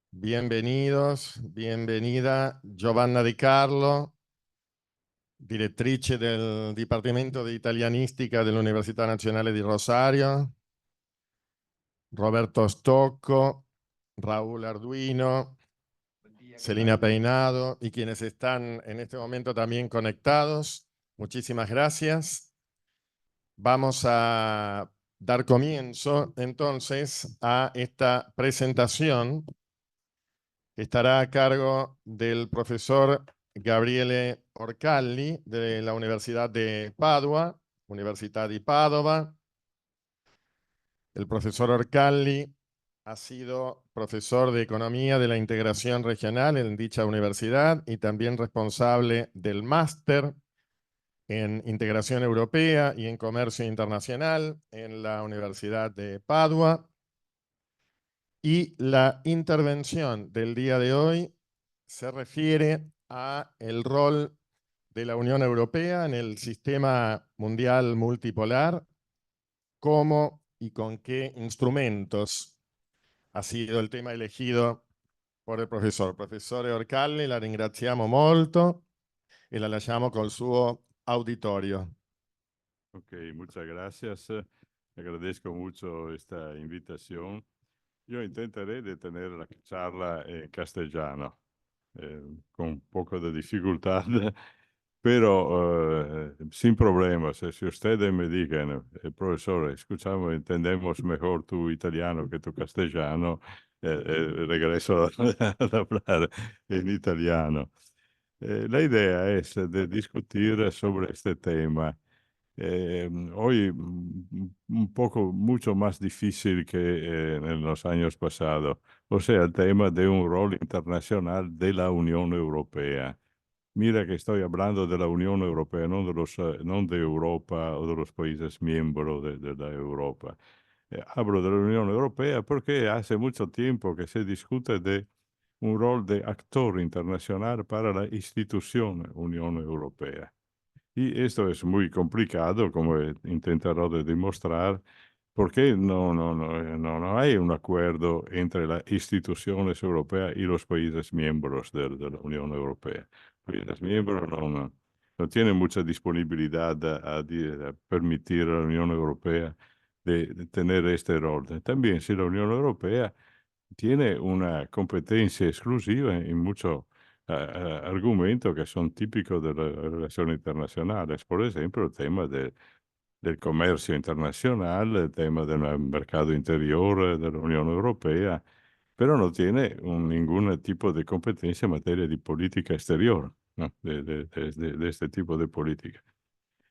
Bienvenidos, bienvenida Giovanna Di Carlo, direttrice del Dipartimento di Italianistica dell'Università Nazionale di Rosario, Roberto Stocco, Raúl Arduino, Celina Peinado y quienes están en este momento también conectados. Muchísimas gracias. Vamos a dar comienzo entonces a esta presentación que estará a cargo del profesor Gabriele Orcalli de la Universidad de Padua, Università di Padova. El profesor Orcalli ha sido profesor de Economía de la Integración Regional en dicha universidad y también responsable del máster en Integración Europea y en Comercio Internacional en la Universidad de Padua. Y la intervención del día de hoy se refiere a el rol de la Unión Europea en el sistema mundial multipolar, cómo y con qué instrumentos ha sido il tema elegido por el profesor. Professore Orcalli, la ringraziamo molto e la lasciamo col suo auditorio. Ok, muchas gracias. Agradezco mucho esta invitación. Yo intentaré de tener la charla en castellano, con un poco de dificultad, pero sin problemas. Si ustedes me digan, profesor, escuchamos, entendemos mejor tu italiano que tu castellano, regreso a hablar en italiano. La idea es de discutir sobre este tema. Hoy un poco mucho más difícil que en los años pasados, o sea, el tema de un rol internacional de la Unión Europea. Mira que estoy hablando de la Unión Europea, no de Europa o de los países miembros de la Europa. Hablo de la Unión Europea porque hace mucho tiempo que se discute de un rol de actor internacional para la institución Unión Europea. Y esto es muy complicado, como he intentado de demostrar, porque no hay un acuerdo entre las instituciones europeas y los países miembros de la Unión Europea. Los países miembros no tienen mucha disponibilidad a permitir a la Unión Europea de tener este rol. También si la Unión Europea tiene una competencia exclusiva en muchos argumentos que son típicos de las relaciones internacionales. Por ejemplo, el tema del comercio internacional, el tema del mercado interior de la Unión Europea, pero no tiene ningún tipo de competencia en materia de política exterior, ¿no? De este tipo de política.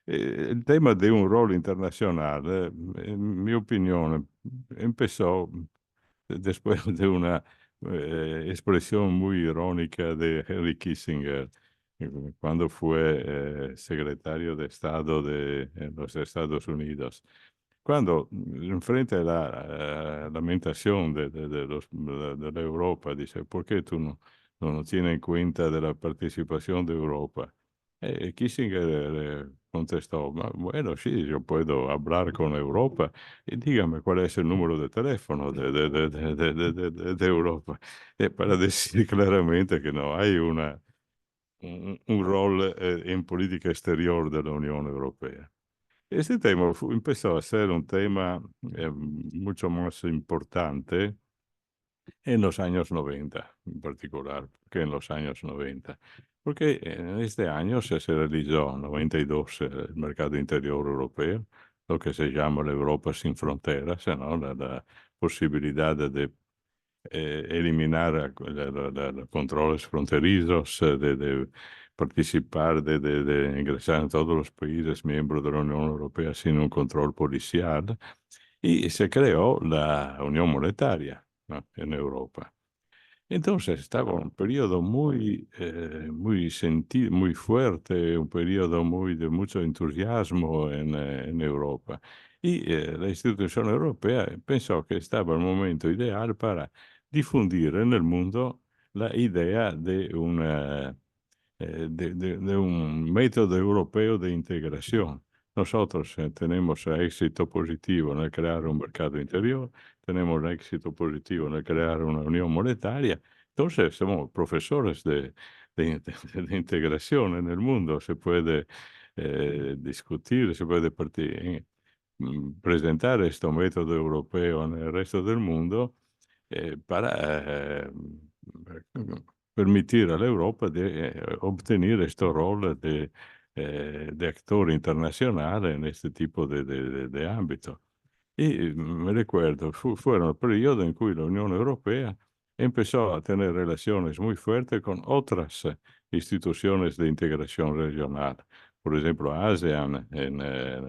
El tema de un rol internacional, en mi opinión, empezó después de una expresión muy irónica de Henry Kissinger, cuando fue secretario de Estado en los Estados Unidos. Cuando, enfrente a la lamentación de la Europa, dice, ¿por qué tú no tienes en cuenta de la participación de Europa? Kissinger contestó, bueno, sí, yo puedo hablar con Europa y dígame cuál es el número de teléfono de Europa, para decir claramente que no hay un rol en política exterior de la Unión Europea. Este tema empezó a ser un tema mucho más importante en los años 90, en particular, que en los años 90. Porque en este año se realizó, en 92, el mercado interior europeo, lo que se llama la Europa sin fronteras, ¿no? La posibilidad de eliminar los controles fronterizos, de participar, de ingresar en todos los países miembros de la Unión Europea sin un control policial. Y se creó la Unión Monetaria, ¿no? En Europa. Entonces estaba un periodo muy fuerte, un periodo de mucho entusiasmo en Europa. Y la institución europea pensó que estaba el momento ideal para difundir en el mundo la idea de un método europeo de integración, nosotros tenemos éxito positivo en el crear un mercado interior, tenemos éxito positivo en el crear una unión monetaria, entonces somos profesores de integración en el mundo, se puede discutir, se puede presentar este método europeo en el resto del mundo para permitir a la Europa de obtener este rol de actor internacional en este tipo de ámbito. Y me recuerdo, fueron el periodo en que la Unión Europea empezó a tener relaciones muy fuertes con otras instituciones de integración regional. Por ejemplo, ASEAN en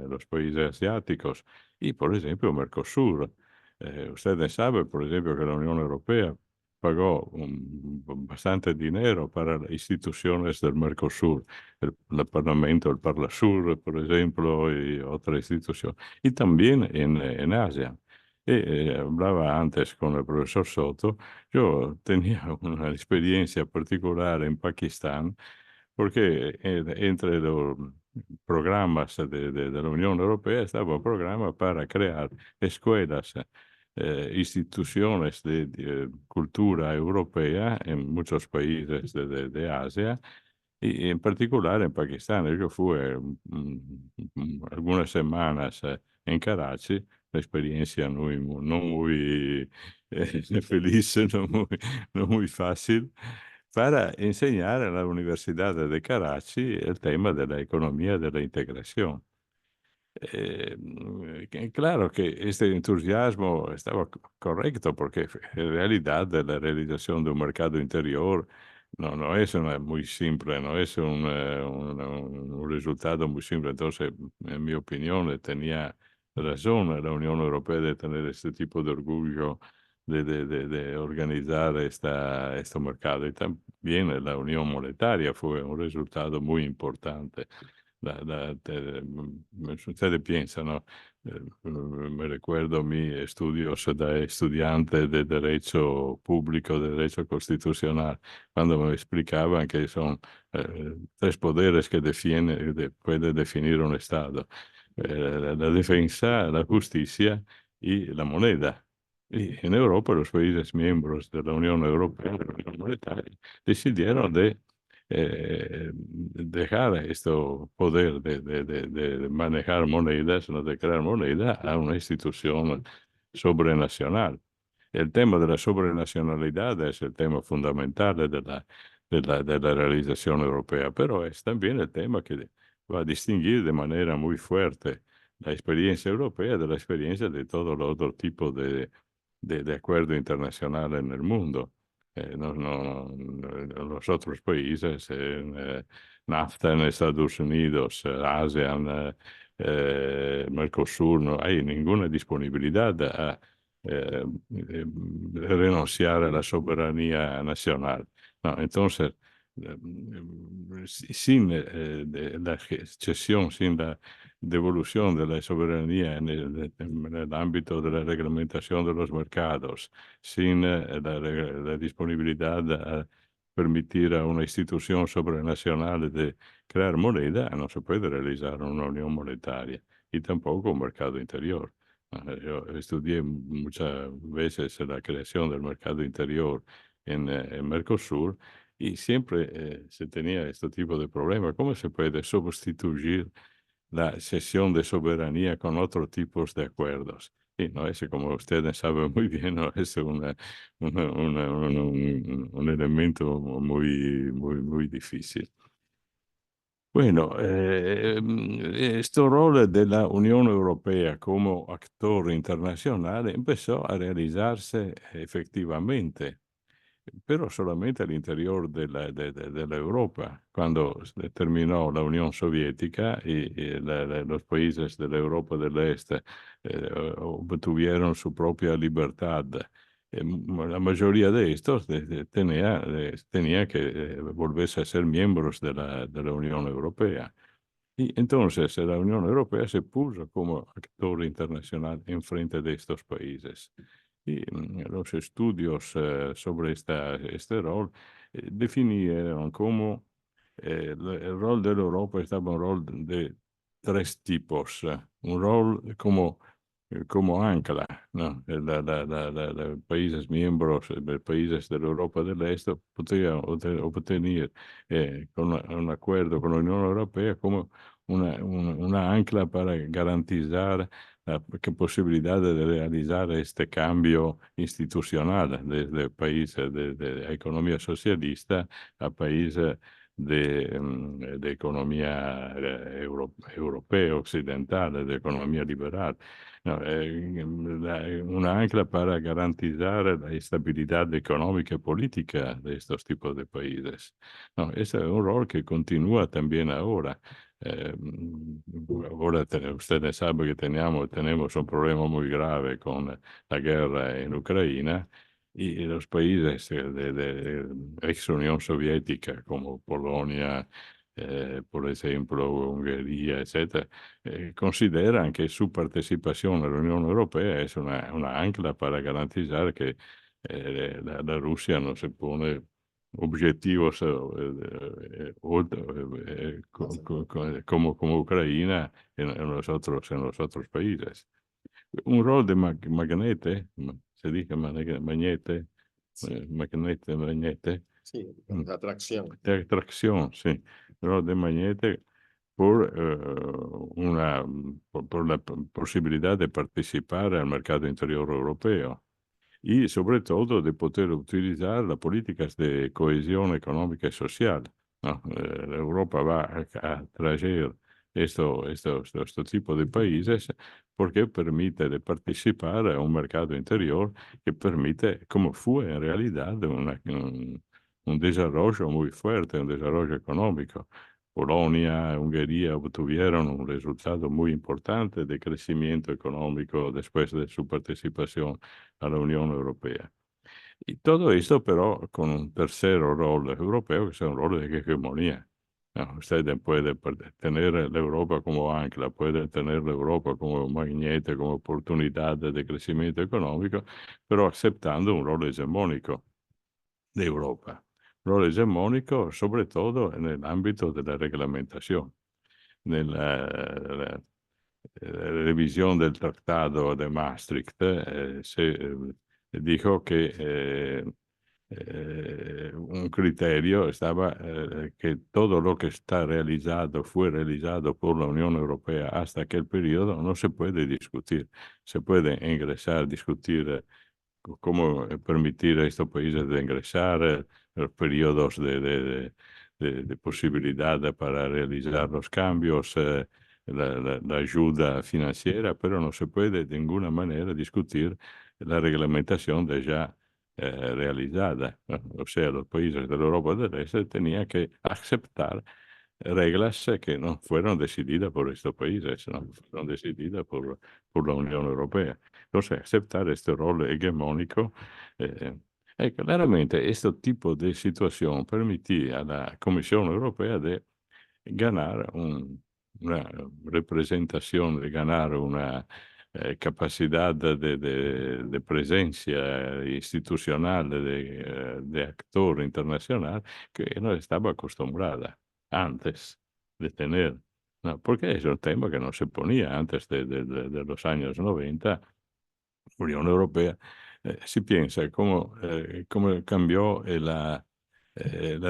los países asiáticos y, por ejemplo, Mercosur. Ustedes saben, por ejemplo, que la Unión Europea pagó bastante dinero para las instituciones del Mercosur, el Parlamento, el Parlasur, por ejemplo, y otras instituciones y también en Asia. Hablaba antes con el profesor Soto, yo tenía una experiencia particular en Pakistán, porque entre los programas de la Unión Europea estaba un programa para crear escuelas, instituciones de cultura europea en muchos países de Asia y en particular en Pakistán. Yo fui algunas semanas en Karachi, una experiencia no muy feliz, no muy fácil, para enseñar en la Universidad de Karachi el tema de la economía de la integración. Claro que este entusiasmo estaba correcto porque en realidad la realización de un mercado interior no es una muy simple, no es un resultado muy simple. Entonces, en mi opinión, tenía razón la Unión Europea de tener este tipo de orgullo de organizar este mercado. Y también la Unión Monetaria fue un resultado muy importante. Ustedes piensan, ¿no? Me recuerdo mis estudios de estudiante de Derecho Público, de Derecho Constitucional, cuando me explicaban que son tres poderes que puede definir un Estado. La defensa, la justicia y la moneda. Y en Europa, los países miembros de la Unión Europea, de la Unión Monetaria, decidieron de dejar este poder de manejar monedas, no de crear moneda, a una institución sobrenacional. El tema de la sobrenacionalidad es el tema fundamental de la realización europea, pero es también el tema que va a distinguir de manera muy fuerte la experiencia europea de la experiencia de todos los otros tipos de acuerdo internacional en el mundo. Los otros países, NAFTA en Estados Unidos, ASEAN, Mercosur, no hay ninguna disponibilidad a renunciar a la soberanía nacional. No, entonces, sin la cesión, sin la devolución de la soberanía en el ámbito de la reglamentación de los mercados, sin la disponibilidad a permitir a una institución sobrenacional de crear moneda, no se puede realizar una unión monetaria y tampoco un mercado interior. Yo estudié muchas veces la creación del mercado interior en Mercosur y siempre se tenía este tipo de problema. ¿Cómo se puede sustituir la cesión de soberanía con otros tipos de acuerdos? Y no es, como ustedes saben muy bien, no es un elemento muy difícil. Bueno, este rol de la Unión Europea como actor internacional empezó a realizarse efectivamente, pero solamente al interior de la Europa. Cuando se terminó la Unión Soviética y los países de la Europa del Este obtuvieron su propia libertad, la mayoría de estos tenía que volverse a ser miembros de la Unión Europea. Y entonces la Unión Europea se puso como actor internacional en frente de estos países. Y los estudios sobre este rol definieron como el rol de la Europa estaba un rol de tres tipos. Un rol como ancla, ¿no? Los países miembros, los países de la Europa del Este podían obtener con un acuerdo con la Unión Europea como una ancla para garantizar la posibilidad de realizar este cambio institucional desde países de economía socialista a países de economía europea, occidental, de economía liberal. No, una ancla para garantizar la estabilidad económica y política de estos tipos de países. No, ese es un rol que continúa también ahora. Ahora ustedes saben que tenemos un problema muy grave con la guerra en Ucrania y los países de ex Unión Soviética como Polonia, por ejemplo, Hungría, etcétera, consideran que su participación en la Unión Europea es una ancla para garantizar que la Rusia no se pone objetivos como Ucrania en los otros países. Un rol de magnete, se dice magnete, Sí, magnete, sí, de atracción. de atracción, sí. El rol de magnete por, por la posibilidad de participar al mercado interior europeo y sobre todo de poder utilizar las políticas de cohesión económica y social, ¿no? Europa va a traer este tipo de países porque permite de participar a un mercado interior que permite, como fue en realidad, un desarrollo muy fuerte, un desarrollo económico. Polonia, Hungría obtuvieron un resultado muy importante de crecimiento económico después de su participación a la Unión Europea. Y todo esto, pero con un tercer rol europeo, que es un rol de hegemonía. No, usted puede tener la Europa como ancla, puede tener la Europa como magnete, como oportunidad de crecimiento económico, pero aceptando un rol hegemónico de Europa. Rol hegemónico, sobre todo en el ámbito de la reglamentación. Nella revisión del Tratado de Maastricht se dijo que un criterio estaba que todo lo que está realizado fue realizado por la Unión Europea hasta aquel periodo no se puede discutir. Se puede ingresar, discutir cómo permitir a estos países de ingresar, los periodos de posibilidad para realizar los cambios, la ayuda financiera, pero no se puede de ninguna manera discutir la reglamentación de ya realizada. O sea, los países de la Europa del Este tenían que aceptar reglas que no fueron decididas por estos países, no fueron decididas por la Unión Europea. Entonces, aceptar este rol hegemónico, claramente, este tipo de situación permitía a la Comisión Europea de ganar una representación, de ganar una capacidad de presencia institucional, de actor internacional que no estaba acostumbrada antes de tener. No, porque es un tema que no se ponía antes de los años 90. Unión Europea, si piensa cómo cambió la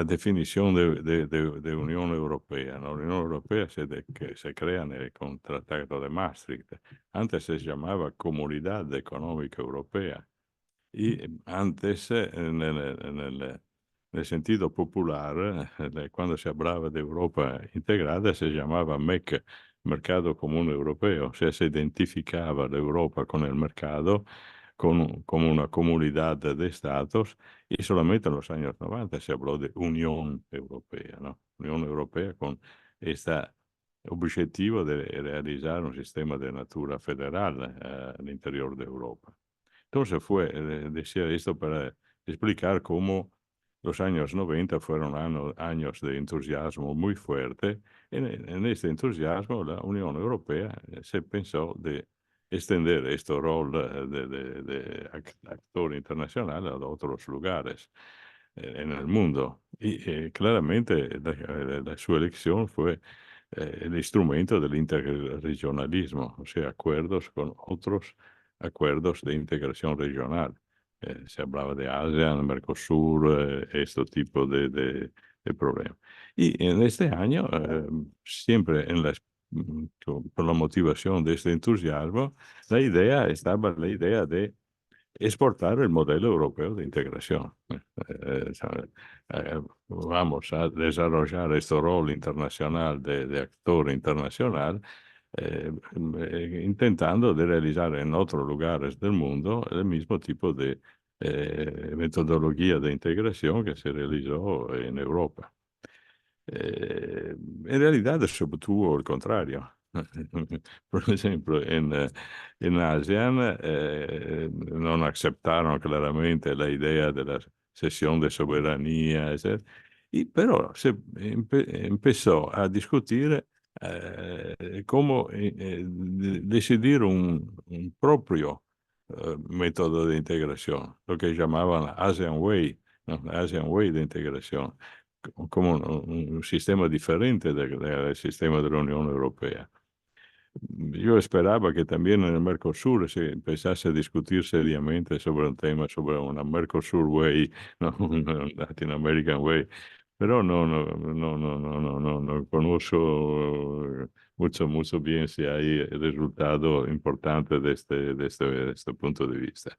definición de Unión Europea. La Unión Europea que se crea con el Tratado de Maastricht. Antes se llamaba Comunidad Económica Europea. Y antes, en el sentido popular, cuando se hablaba de Europa integrada, se llamaba MEC, Mercado Común Europeo. O sea, se identificaba la Europa con el mercado, como una comunidad de estados, y solamente en los años 90 se habló de Unión Europea, ¿no? Unión Europea con este objetivo de realizar un sistema de natura federal al interior de Europa. Entonces decía esto para explicar cómo los años 90 fueron años de entusiasmo muy fuerte. En este entusiasmo, la Unión Europea se pensó de extender este rol de actor internacional a otros lugares en el mundo. Y claramente su elección fue el instrumento del interregionalismo, o sea, acuerdos con otros acuerdos de integración regional. Se hablaba de ASEAN, Mercosur, este tipo de problemas. Y en este año, siempre por la motivación de este entusiasmo, la idea de exportar el modelo europeo de integración. ¿Sabe? Vamos a desarrollar este rol internacional de actor internacional, intentando de realizar en otros lugares del mundo el mismo tipo de metodología de integración que se realizó en Europa. In realtà se obtuvo il contrario. Per esempio, in ASEAN non accettarono claramente la idea della cesión de soberanía, etc. Y, pero se empezó a discutir cómo decidir un propio método de integración, lo que llamaban ASEAN Way, ¿no? ASEAN Way de integración, como un sistema diferente del sistema de la Unión Europea. Yo esperaba que también en el Mercosur se empezase a discutir seriamente sobre un tema, sobre una Mercosur Way, no, una Latin American Way, pero no conozco mucho bien si hay resultado importante de este punto de vista.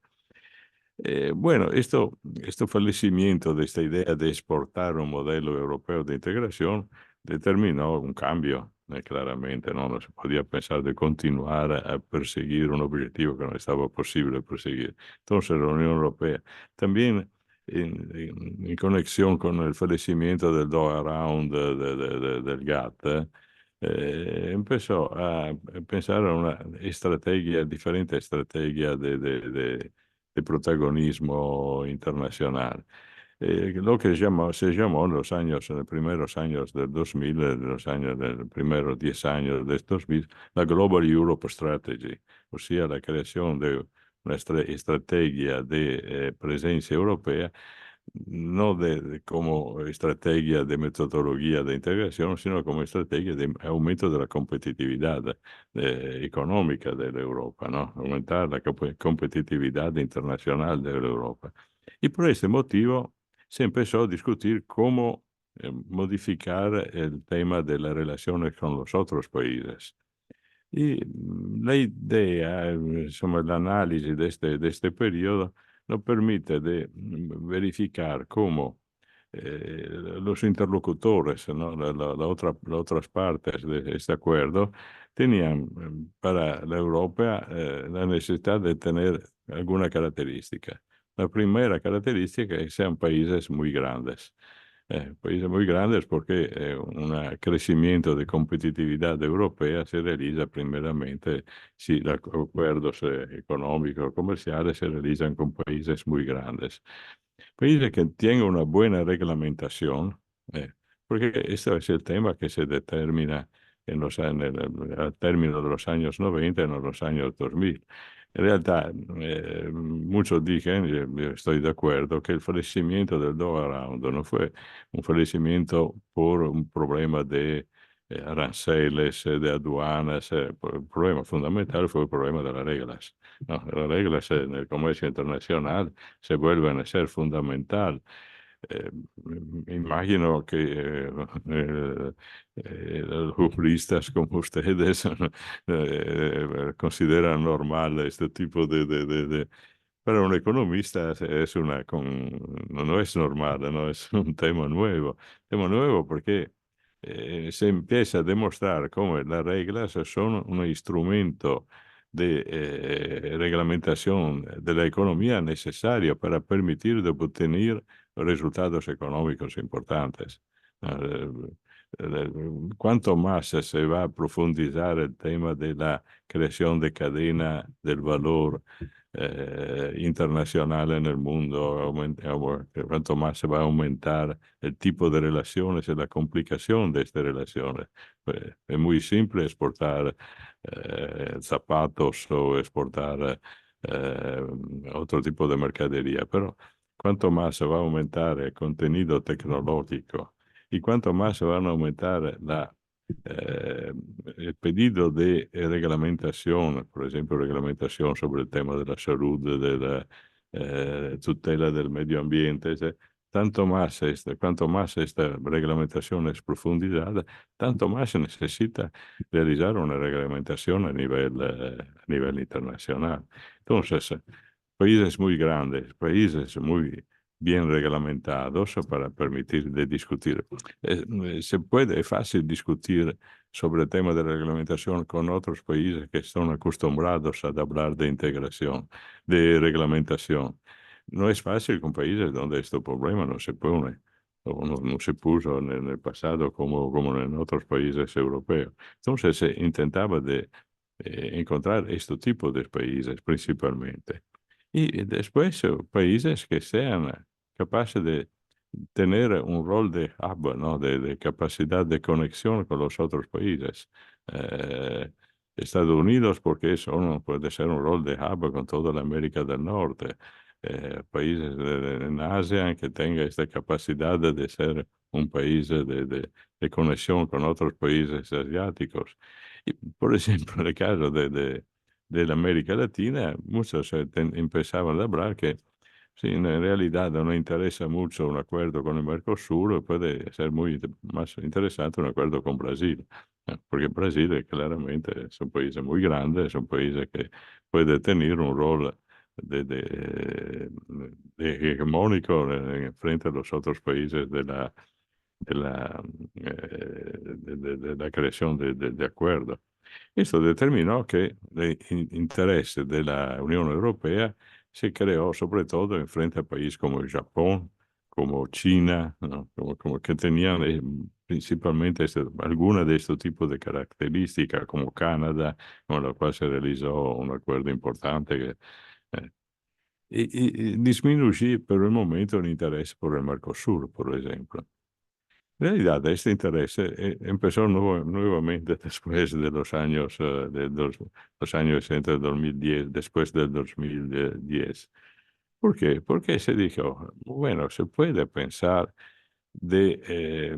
Bueno, este fallecimiento de esta idea de exportar un modelo europeo de integración determinó un cambio, claramente, ¿no? No se podía pensar de continuar a perseguir un objetivo que no estaba posible perseguir. Entonces, la Unión Europea también, en conexión con el fallecimiento del Doha Round del GATT, empezó a pensar en una estrategia, diferente estrategia de protagonismo internacional. Lo que se llamó en los primeros años del 2000, los primeros 10 años de 2000, la Global Europe Strategy, o sea, la creación de una estrategia de presencia europea, no como estrategia de metodología de integración, sino como estrategia de aumento de la competitividad económica de la Europa, ¿no? Aumentar la competitividad internacional de la Europa. Y por este motivo se empezó a discutir cómo modificar el tema de las relaciones con los otros países. Y la idea, insomma, el análisis de este periodo nos permite de verificar cómo los interlocutores, ¿no? Las otras partes de este acuerdo tenían para la Europa la necesidad de tener alguna característica. La primera característica es que sean países muy grandes. Países muy grandes porque un crecimiento de competitividad europea se realiza primeramente si los acuerdos económicos comerciales se realizan con países muy grandes. Países que tienen una buena reglamentación, porque este es el tema que se determina al término de los años 90 y en los años 2000. In realtà, muchos dicen, y yo estoy de acuerdo, que el fallecimiento del Doha Round no fue un fallecimiento por un problema de aranceles, de aduanas. El problema fundamental fue el problema de las reglas, ¿no? Las reglas en el comercio internacional se vuelven a ser fundamental. Me imagino que los juristas como ustedes consideran normal este tipo para un economista no es normal, no es un tema nuevo porque se empieza a demostrar cómo las reglas son un instrumento de reglamentación de la economía necesario para permitir de obtener resultados económicos importantes. Eh, Cuanto más se va a profundizar el tema de la creación de cadena del valor internacional en el mundo, cuanto más se va a aumentar el tipo de relaciones y la complicación de estas relaciones. Es muy simple exportar zapatos o exportar otro tipo de mercadería, pero cuanto más se va a aumentar el contenido tecnológico y cuanto más se van a aumentar el pedido de reglamentación, por ejemplo, reglamentación sobre el tema de la salud, de la tutela del medio ambiente, cuanto más esta reglamentación es profundizada, tanto más se necesita realizar una reglamentación a nivel internacional. Entonces, países muy grandes, países muy bien reglamentados para permitir de discutir. Es fácil discutir sobre el tema de la reglamentación con otros países que están acostumbrados a hablar de integración, de reglamentación. No es fácil con países donde este problema no se pone o no se puso en el pasado como en otros países europeos. Entonces se intentaba de encontrar este tipo de países principalmente. Y después países que sean capaces de tener un rol de hub, ¿no? De capacidad de conexión con los otros países. Eh, Estados Unidos, porque eso no puede ser un rol de hub con toda la América del Norte. Países en Asia que tenga esta capacidad de ser un país de conexión con otros países asiáticos. Y, por ejemplo, en el caso de la América Latina, muchos empezaban a hablar que sí, en realidad no interesa mucho un acuerdo con el Mercosur, puede ser más interesante un acuerdo con Brasil, porque Brasil claramente es un país muy grande, es un país que puede tener un rol de hegemónico frente a los otros países de la creación de acuerdos. Esto determinó que el interés de la Unión Europea se creó sobre todo en frente a países como el Japón, como China, ¿no? Como que tenían principalmente alguna de estos tipos de características, como Canadá, con la cual se realizó un acuerdo importante. Eh, y disminuir por el momento el interés por el Mercosur, por ejemplo. En realidad, este interés empezó nuevamente después de los años, los años 60 del 2010, después del 2010. ¿Por qué? Porque se dijo, bueno, se puede pensar de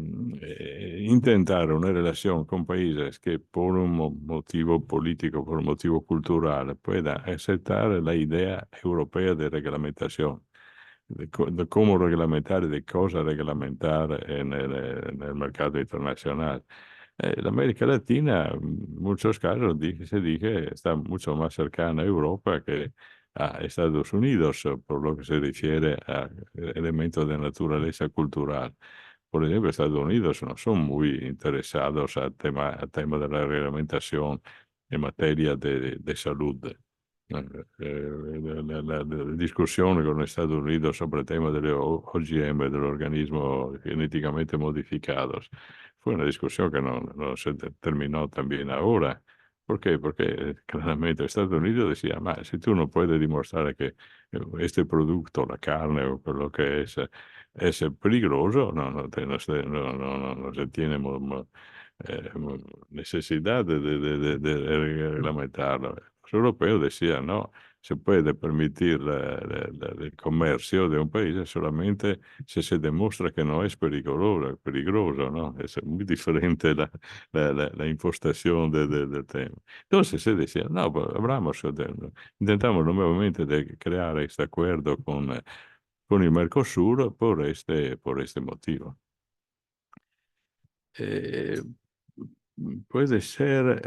intentar una relación con países que por un motivo político, por un motivo cultural, puedan aceptar la idea europea de reglamentación de cómo reglamentar y de cosas reglamentar en el mercado internacional. La América Latina, en muchos casos, se dice, está mucho más cercana a Europa que a Estados Unidos, por lo que se refiere a elementos de naturaleza cultural. Por ejemplo, Estados Unidos no son muy interesados al tema de la reglamentación en materia de salud. La discusione con gli Stati Uniti sobre el tema de los OGM, de los organismos genéticamente modificados, fue una discusión que no se terminó también ahora. ¿Por qué? Porque claramente Estados Unidos decía, ma si tu non puoi dimostrare che este producto, la carne o quello che es peligroso, no se tiene necesidad de reglamentarlo. Los europeos decían, no, se puede permitir el comercio de un país solamente si se demuestra que no es peligroso, ¿no? Es muy diferente la impostación del tema. Entonces se decía, no, pues, intentamos nuevamente de crear este acuerdo con el Mercosur por este motivo. Eh, Puede ser,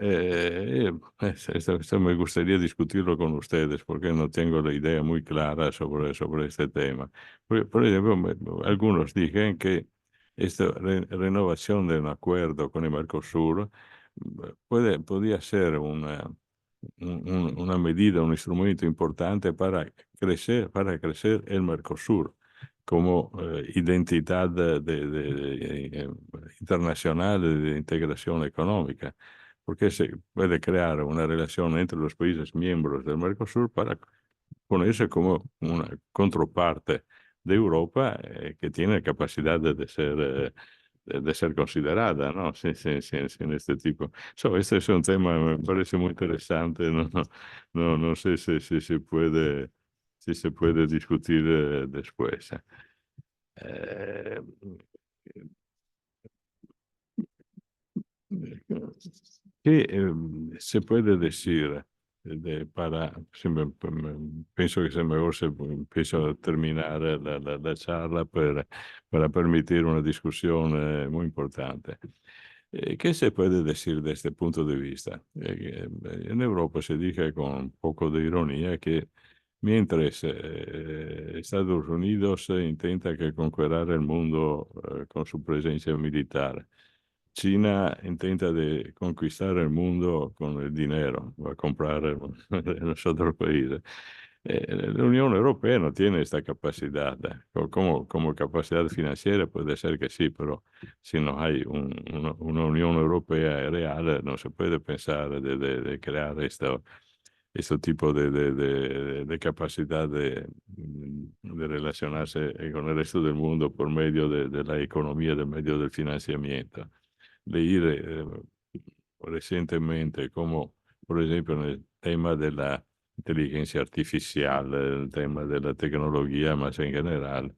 esto me gustaría discutirlo con ustedes porque no tengo la idea muy clara sobre este tema. Por ejemplo, algunos dicen que esta renovación de un acuerdo con el Mercosur podría ser una medida, un instrumento importante para crecer el Mercosur como identidad internacional de integración económica, porque se puede crear una relación entre los países miembros del Mercosur para ponerse como una contraparte de Europa que tiene capacidad de ser considerada, ¿no? Sí, en este tipo. Este es un tema, me parece muy interesante, no sé si si se puede discutir después. Eh, ¿Qué se puede decir penso che sia mejor se empiezo a terminare la charla para permitir una discusión muy importante? ¿Qué se puede decir de este punto de vista? En Europa se dice con un poco de ironía que mientras Estados Unidos intenta que conquistar el mundo con su presencia militar, China intenta de conquistar el mundo con el dinero, va a comprar en los otros países. La Unión Europea no tiene esta capacidad. Como capacidad financiera puede ser que sí, pero si no hay una Unión Europea real, no se puede pensar de crear este tipo de capacidad de relacionarse con el resto del mundo por medio de la economía, por medio del financiamiento. Leí recientemente como, por ejemplo, en el tema de la inteligencia artificial, el tema de la tecnología más en general,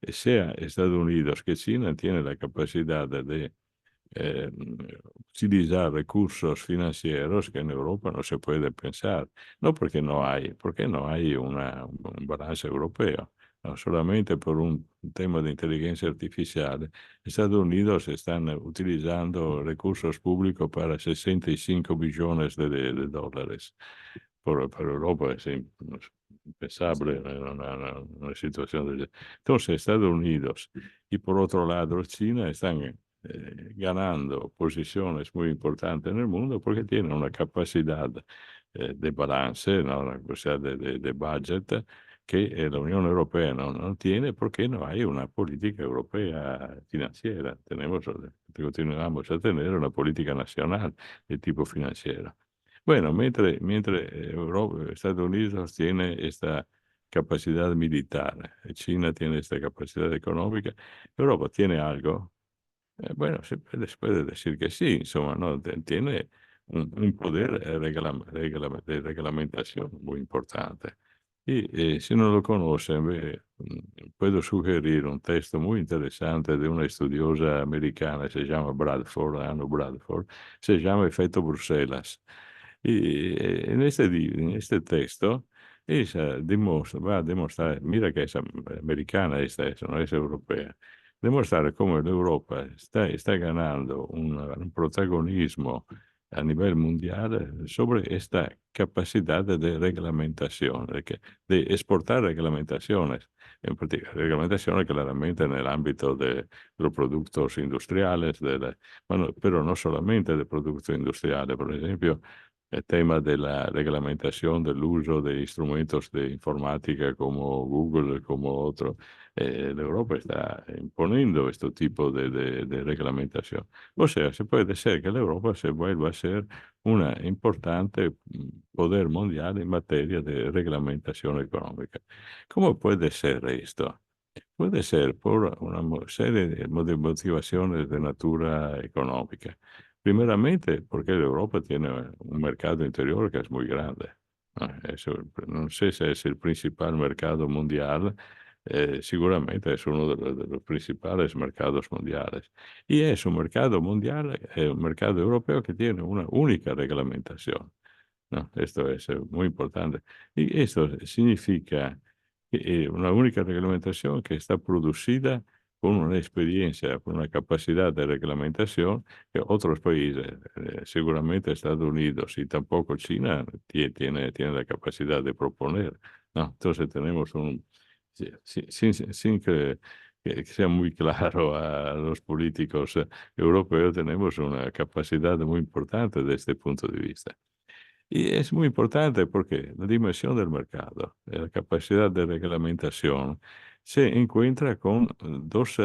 sea Estados Unidos que China tiene la capacidad de eh, utilizar recursos financieros que en Europa no se puede pensar. No porque no hay un balance europeo. No, solamente por un tema de inteligencia artificial, Estados Unidos están utilizando recursos públicos para 65 billones de dólares. Para Europa es impensable una situación de... Entonces, Estados Unidos y por otro lado China están ganando posiciones muy importantes en el mundo porque tienen una capacidad de balance, ¿no? Una capacidad de budget que la Unión Europea no tiene porque no hay una política europea financiera. Continuamos a tener una política nacional de tipo financiero. Bueno, mientras Estados Unidos tiene esta capacidad militar, China tiene esta capacidad económica, Europa tiene algo. Bueno, se puede decir que sí, insomma, ¿no? Tiene un poder de reglamentación muy importante. Y si no lo conocen, puedo sugerir un texto muy interesante de una estudiosa americana, se llama Bradford, Anna Bradford, se llama Efecto Bruselas. Y en este texto, ella va a demostrar, mira que es americana esta, no es europea, demostrar cómo Europa está ganando un protagonismo a nivel mundial sobre esta capacidad de reglamentación, de exportar reglamentaciones, en particular reglamentaciones claramente en el ámbito de los productos industriales, bueno, pero no solamente de productos industriales, por ejemplo, el tema de la reglamentación del uso de instrumentos de informática como Google, como otros. Europa está imponiendo este tipo de reglamentación. O sea, se puede ser que la Europa se vuelva a ser una importante poder mundial en materia de reglamentación económica. ¿Cómo puede ser esto? Puede ser por una serie de motivaciones de natura económica. Primeramente, porque Europa tiene un mercado interior que es muy grande. No sé si es el principal mercado mundial, seguramente es uno de los principales mercados mundiales. Y es un mercado mundial, un mercado europeo que tiene una única reglamentación, ¿no? Esto es muy importante. Y esto significa que, una única reglamentación que está producida con una experiencia, con una capacidad de reglamentación que otros países, seguramente Estados Unidos y tampoco China, tiene la capacidad de proponer, ¿no? Entonces tenemos sin que sea muy claro a los políticos europeos, tenemos una capacidad muy importante desde este punto de vista. Y es muy importante porque la dimensión del mercado, la capacidad de reglamentación, se encuentra con dos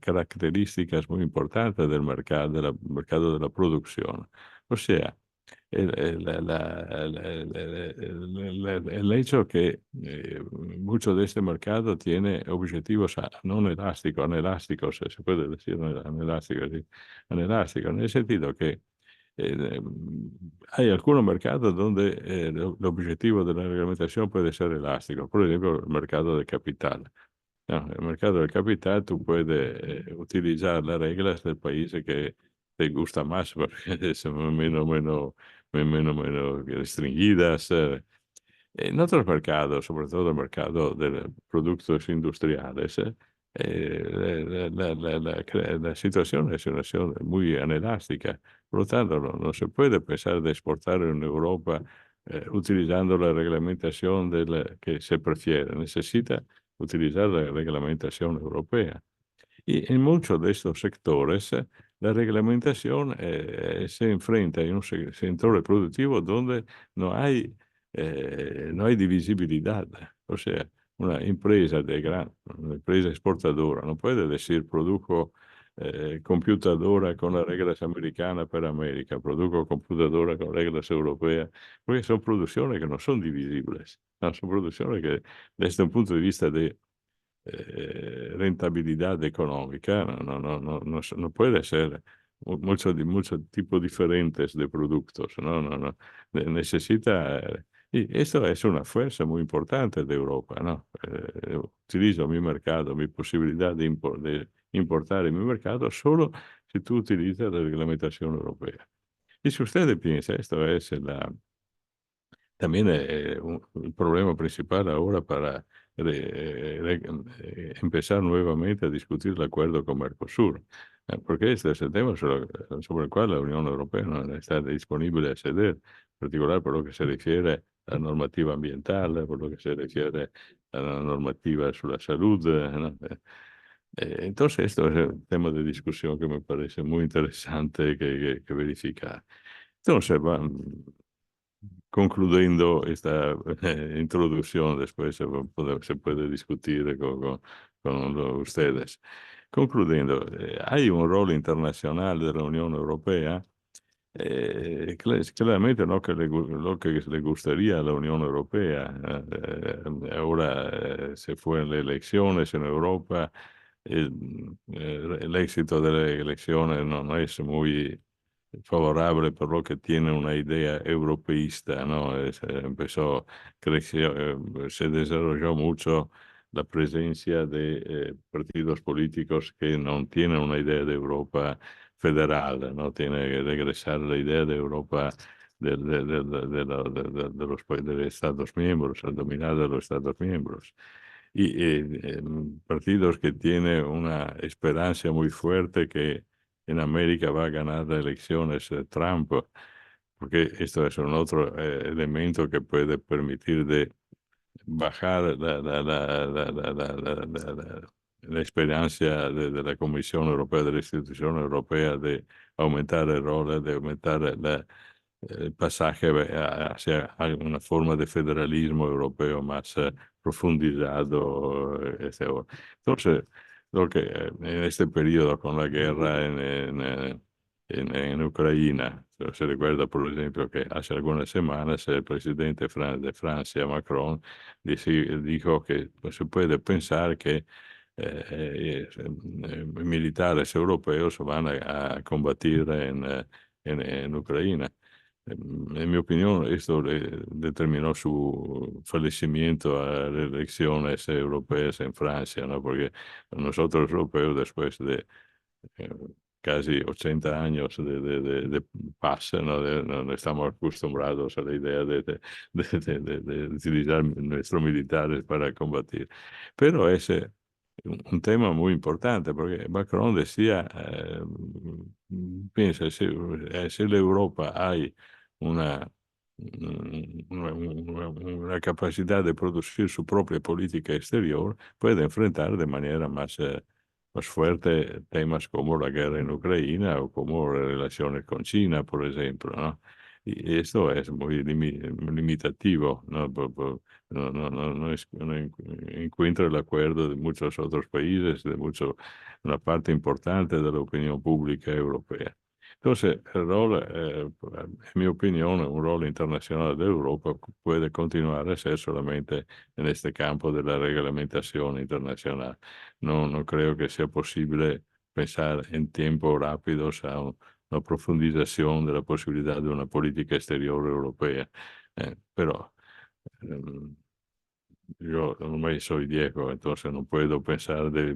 características muy importantes del mercado de la producción. O sea, el hecho que mucho de este mercado tiene objetivos no anelásticos, se puede decir anelásticos, sí, anelásticos, en el sentido que eh, hay algunos mercados donde el objetivo de la reglamentación puede ser elástico. Por ejemplo, el mercado de capital. No, el mercado de capital tú puedes utilizar las reglas del país te gusta más porque son menos restringidas. En otros mercados, sobre todo el mercado de productos industriales, la situación es una situación muy inelástica. Por lo tanto, no se puede pensar de exportar en Europa utilizando la reglamentación que se prefiere. Necesita utilizar la reglamentación europea. Y en muchos de estos sectores, la reglamentación se enfrenta en un sector productivo donde no hay, no hay divisibilidad. O sea, una empresa exportadora no puede decir produjo computadora con las reglas americanas para América, produjo computadora con reglas europeas, porque son producciones que no son divisibles, no, son producciones que desde un punto de vista de rentabilidad económica, no puede ser muchos tipos diferentes de productos, no. Necesita, y esto es una fuerza muy importante de Europa, ¿no? Utilizo mi mercado, mi posibilidad de importar en mi mercado solo si tú utilizas la reglamentación europea. Y si usted piensa, esto es también un problema principal ahora para empezar nuevamente a discutir el acuerdo con Mercosur, porque este es el tema sobre el cual la Unión Europea no está disponible a ceder, en particular por lo que se refiere a la normativa ambiental, por lo que se refiere a la normativa sobre la salud. ¿No? Entonces, esto es un tema de discusión que me parece muy interesante que verificar. Entonces, concluyendo esta introducción, después se puede discutir con ustedes. Concluyendo, hay un rol internacional de la Unión Europea, claramente no que lo que le gustaría a la Unión Europea. Ahora se fueron las elecciones en Europa. El éxito de las elecciones no es muy favorable por lo que tiene una idea europeísta, ¿no? Empezó, creció, se desarrolló mucho la presencia de partidos políticos que no tienen una idea de Europa federal, ¿no? Tiene que regresar la idea de Europa de los Estados miembros, al dominar de los Estados miembros. Y partidos que tienen una esperanza muy fuerte que en América va a ganar las elecciones Trump, porque esto es un otro elemento que puede permitir de bajar la esperanza de la Comisión Europea, de la institución europea, de aumentar el rol, de aumentar el pasaje hacia una forma de federalismo europeo más profundizado. Entonces, lo que en este periodo con la guerra en Ucrania, se recuerda, por ejemplo, que hace algunas semanas el presidente de Francia, Macron, dijo que pues, se puede pensar que militares europeos van a combatir en Ucrania. En mi opinión, esto determinó su fallecimiento a las elecciones europeas en Francia, ¿no? Porque nosotros europeos, después de eh, casi 80 años de paz, ¿no? No estamos acostumbrados a la idea de utilizar nuestros militares para combatir. Pero ese un tema muy importante, porque Macron decía, piensa, si en Europa hay una, una capacidad de producir su propia política exterior, puede enfrentar de manera más fuerte temas como la guerra en Ucrania o como las relaciones con China, por ejemplo, ¿no? Y esto es muy limitativo, ¿no? No encuentra el acuerdo de muchos otros países, una parte importante de la opinión pública europea. Entonces, el rol, en mi opinión, un rol internacional de Europa puede continuar a ser solamente en este campo de la reglamentación internacional. No creo que sea posible pensar en tiempos rápidos a una profundización de la posibilidad de una política exterior europea. Pero yo ormai soy viejo, entonces no puedo pensar de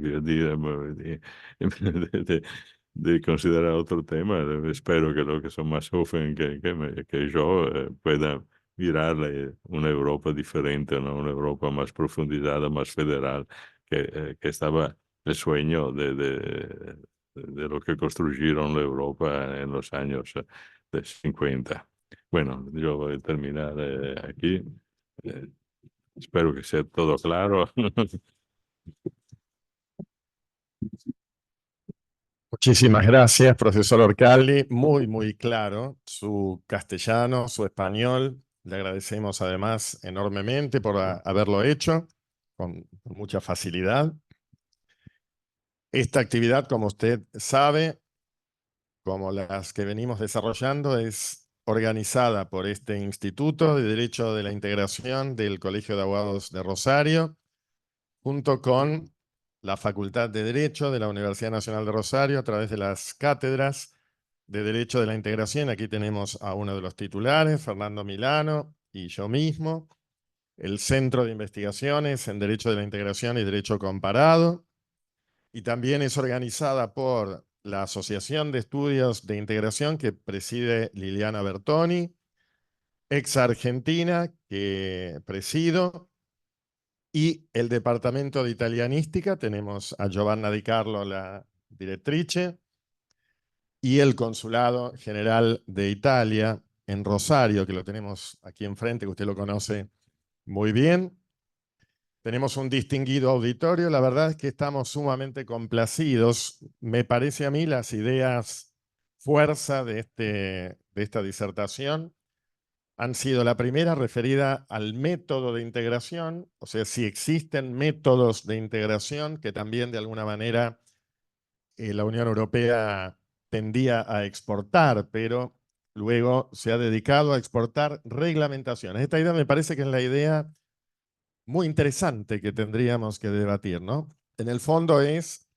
de considerar otro tema. Espero que los que son más jóvenes que yo puedan mirarle una Europa diferente, ¿no? Una Europa más profundizada, más federal, que estaba el sueño de lo que construyeron la Europa en los años de 50. Bueno, yo voy a terminar aquí. Eh, Espero que sea todo claro. Muchísimas gracias, profesor Orcalli. Muy, muy claro su castellano, su español. Le agradecemos además enormemente por haberlo hecho con mucha facilidad. Esta actividad, como usted sabe, como las que venimos desarrollando, es organizada por este Instituto de Derecho de la Integración del Colegio de Abogados de Rosario, junto con la Facultad de Derecho de la Universidad Nacional de Rosario, a través de las cátedras de Derecho de la Integración. Aquí tenemos a uno de los titulares, Fernando Milano, y yo mismo. El Centro de Investigaciones en Derecho de la Integración y Derecho Comparado. Y también es organizada por la Asociación de Estudios de Integración que preside Liliana Bertoni, ex Argentina, que presido, y el Departamento de Italianística. Tenemos a Giovanna Di Carlo, la directrice, y el Consulado General de Italia en Rosario, que lo tenemos aquí enfrente, que usted lo conoce muy bien. Tenemos un distinguido auditorio. La verdad es que estamos sumamente complacidos. Me parece a mí las ideas fuerza de esta disertación han sido la primera referida al método de integración, o sea, si existen métodos de integración que también de alguna manera la Unión Europea tendía a exportar, pero luego se ha dedicado a exportar reglamentaciones. Esta idea me parece que es la idea muy interesante que tendríamos que debatir, ¿no? En el fondo es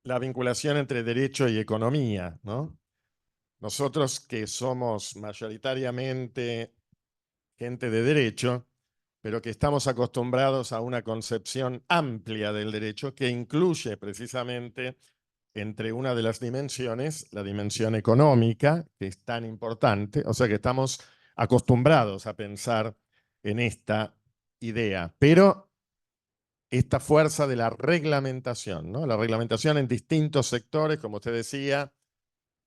la vinculación entre derecho y economía, ¿no? Nosotros que somos mayoritariamente gente de derecho, pero que estamos acostumbrados a una concepción amplia del derecho que incluye precisamente entre una de las dimensiones, la dimensión económica, que es tan importante, o sea que estamos acostumbrados a pensar en esta idea, pero esta fuerza de la reglamentación, ¿no? La reglamentación en distintos sectores, como usted decía,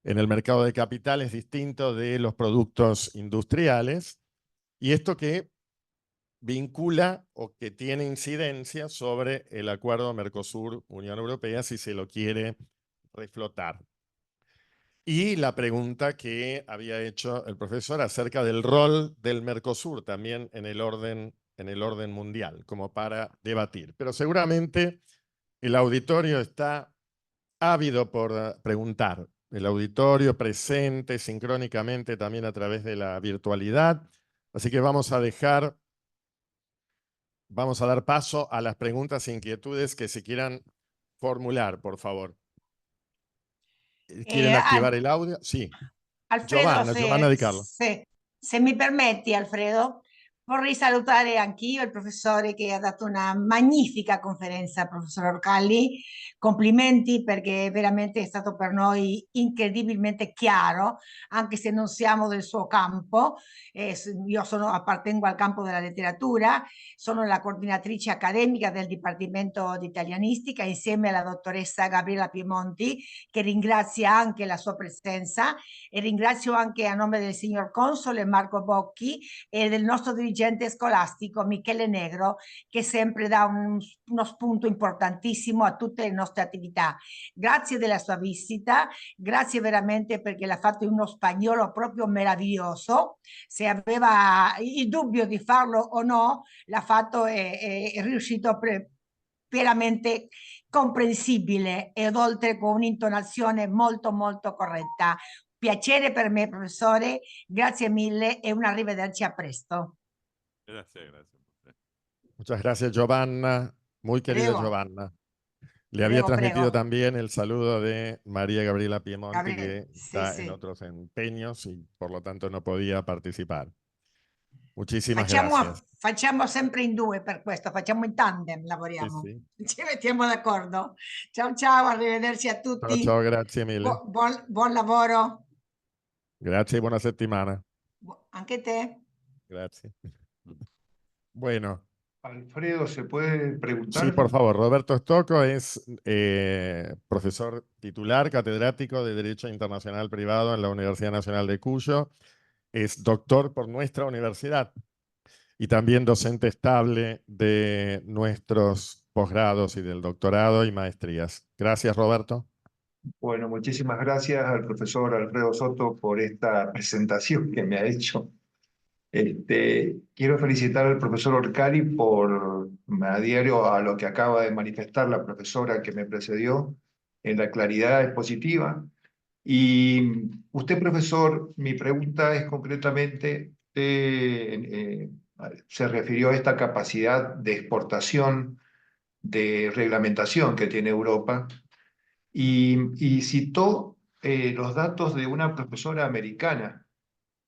en el mercado de capital es distinto de los productos industriales, y esto que vincula o que tiene incidencia sobre el acuerdo Mercosur-Unión Europea si se lo quiere reflotar. Y la pregunta que había hecho el profesor acerca del rol del Mercosur también en el orden mundial, como para debatir. Pero seguramente el auditorio está ávido por preguntar. El auditorio presente sincrónicamente también a través de la virtualidad. Así que vamos a dar paso a las preguntas e inquietudes que se quieran formular, por favor. ¿Quieren activar el audio? Sí. Alfredo, Giovanna Di Carlo. se mi permetti, Alfredo, vorrei salutare anch'io il professore che ha dato una magnifica conferenza, professor Orcalli. Complimenti perché veramente è stato per noi incredibilmente chiaro, anche se non siamo del suo campo. Io appartengo al campo della letteratura, sono la coordinatrice accademica del Dipartimento di Italianistica insieme alla dottoressa Gabriela Piemonti, che ringrazia anche la sua presenza, e ringrazio anche a nome del signor Console Marco Bocchi e del nostro dirigente scolastico Michele Negro, che sempre dà uno spunto importantissimo a tutte le nostre attività. Grazie della sua visita, grazie veramente perché l'ha fatto in uno spagnolo proprio meraviglioso. Se aveva il dubbio di farlo o no, l'ha fatto e è riuscito veramente comprensibile ed oltre con un'intonazione molto molto corretta. Piacere per me, professore, grazie mille e un arrivederci a presto. Gracias. Muchas gracias, Giovanna. Muy querida Prego. Giovanna. Le había transmitido también el saludo de María Gabriela Piemonte, que está en otros empeños y por lo tanto no podía participar. Muchísimas gracias. Facciamo sempre in due per questo, facciamo in tandem, Sì, lavoriamo. sì. Ci mettiamo d'accordo. Ciao ciao, arrivederci a Ciao, tutti. ciao, grazie mille. Buon lavoro. Grazie y buena settimana. Anche te. Grazie. Bueno, Alfredo, ¿se puede preguntar? sí, por favor. Roberto Stocco es profesor titular, catedrático de Derecho Internacional Privado en la Universidad Nacional de Cuyo. Es doctor por nuestra universidad y también docente estable de nuestros posgrados y del doctorado y maestrías. Gracias, Roberto. Bueno, muchísimas gracias al profesor Alfredo Soto por esta presentación que me ha hecho. Quiero felicitar al profesor Orcali por, me adhiero a lo que acaba de manifestar la profesora que me precedió, en la claridad expositiva. Y usted, profesor, mi pregunta es concretamente, se refirió a esta capacidad de exportación, de reglamentación que tiene Europa, y citó los datos de una profesora americana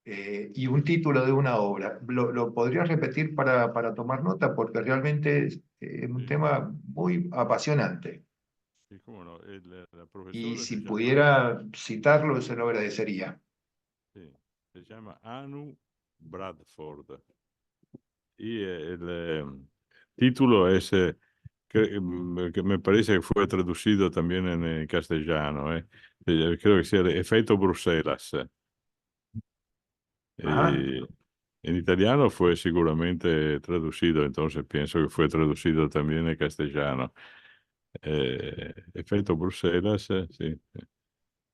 y un título de una obra. ¿Lo podrías repetir para tomar nota? Porque realmente es un Sí. tema muy apasionante. Sí, cómo no. La Y profesora si se llama, pudiera citarlo, se lo agradecería. sí, se llama Anu Bradford. Y título es, que me parece que fue traducido también en castellano. Creo que sea Efecto Bruselas. Ajá. Y en italiano fue seguramente traducido, entonces pienso que fue traducido también en castellano. Efecto Bruselas, sí.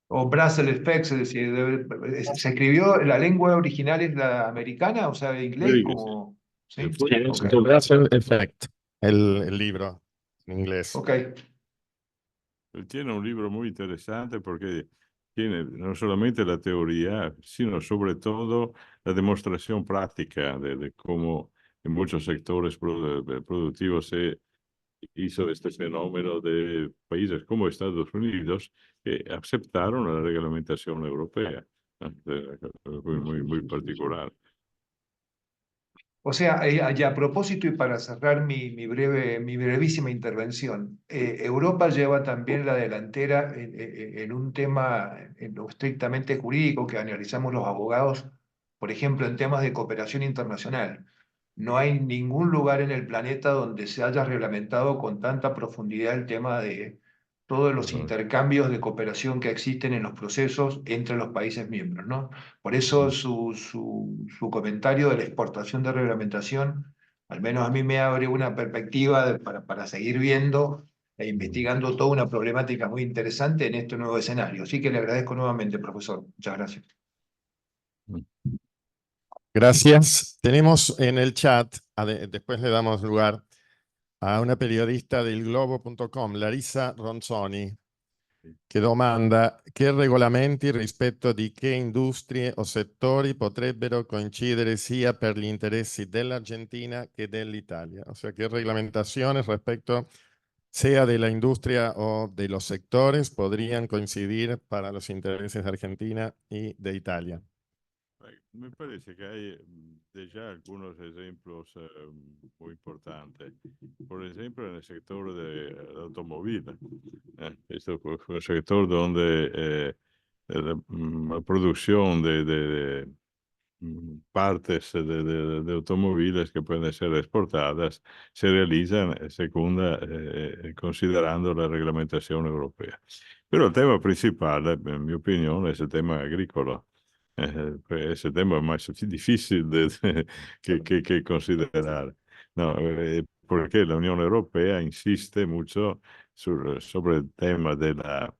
O Brussels Effects, es decir, se escribió, la lengua original es la americana, o sea, inglés, Sí, como... ¿Sí? Sí, es Ok. The Russell Effect, el libro en inglés. Ok. Él tiene un libro muy interesante porque tiene no solamente la teoría, sino sobre todo la demostración práctica de cómo en muchos sectores productivos se hizo este fenómeno de países como Estados Unidos que aceptaron la reglamentación europea. Muy particular. O sea, y a propósito y para cerrar mi brevísima intervención, Europa lleva también la delantera en un tema en lo estrictamente jurídico que analizamos los abogados, por ejemplo, en temas de cooperación internacional. No hay ningún lugar en el planeta donde se haya reglamentado con tanta profundidad el tema de todos los Ujú. intercambios de cooperación que existen en los procesos entre los países miembros, ¿no? Por eso su comentario de la exportación de reglamentación, al menos a mí me abre una perspectiva para seguir viendo e investigando toda una problemática muy interesante en este nuevo escenario. Así que le agradezco nuevamente, profesor. Muchas gracias. Gracias. Tenemos en el chat, después le damos lugar a una periodista del Globo.com, Larissa Ronzoni, che domanda che regolamenti rispetto di che industrie o settori potrebbero coincidere sia per gli interessi dell'Argentina che dell'Italia. O sea, qué reglamentaciones respecto sea de la industria o de los sectores podrían coincidir para los intereses de Argentina y de Italia. Me parece que hay ya algunos ejemplos muy importantes. Por ejemplo, en el sector del automóvil. Esto fue un sector donde la producción de partes de automóviles que pueden ser exportadas se realizan considerando la reglamentación europea. Pero el tema principal, en mi opinión, es el tema agrícola. Ese tema es más difícil que considerar. No, porque la Unión Europea insiste mucho sobre el tema de la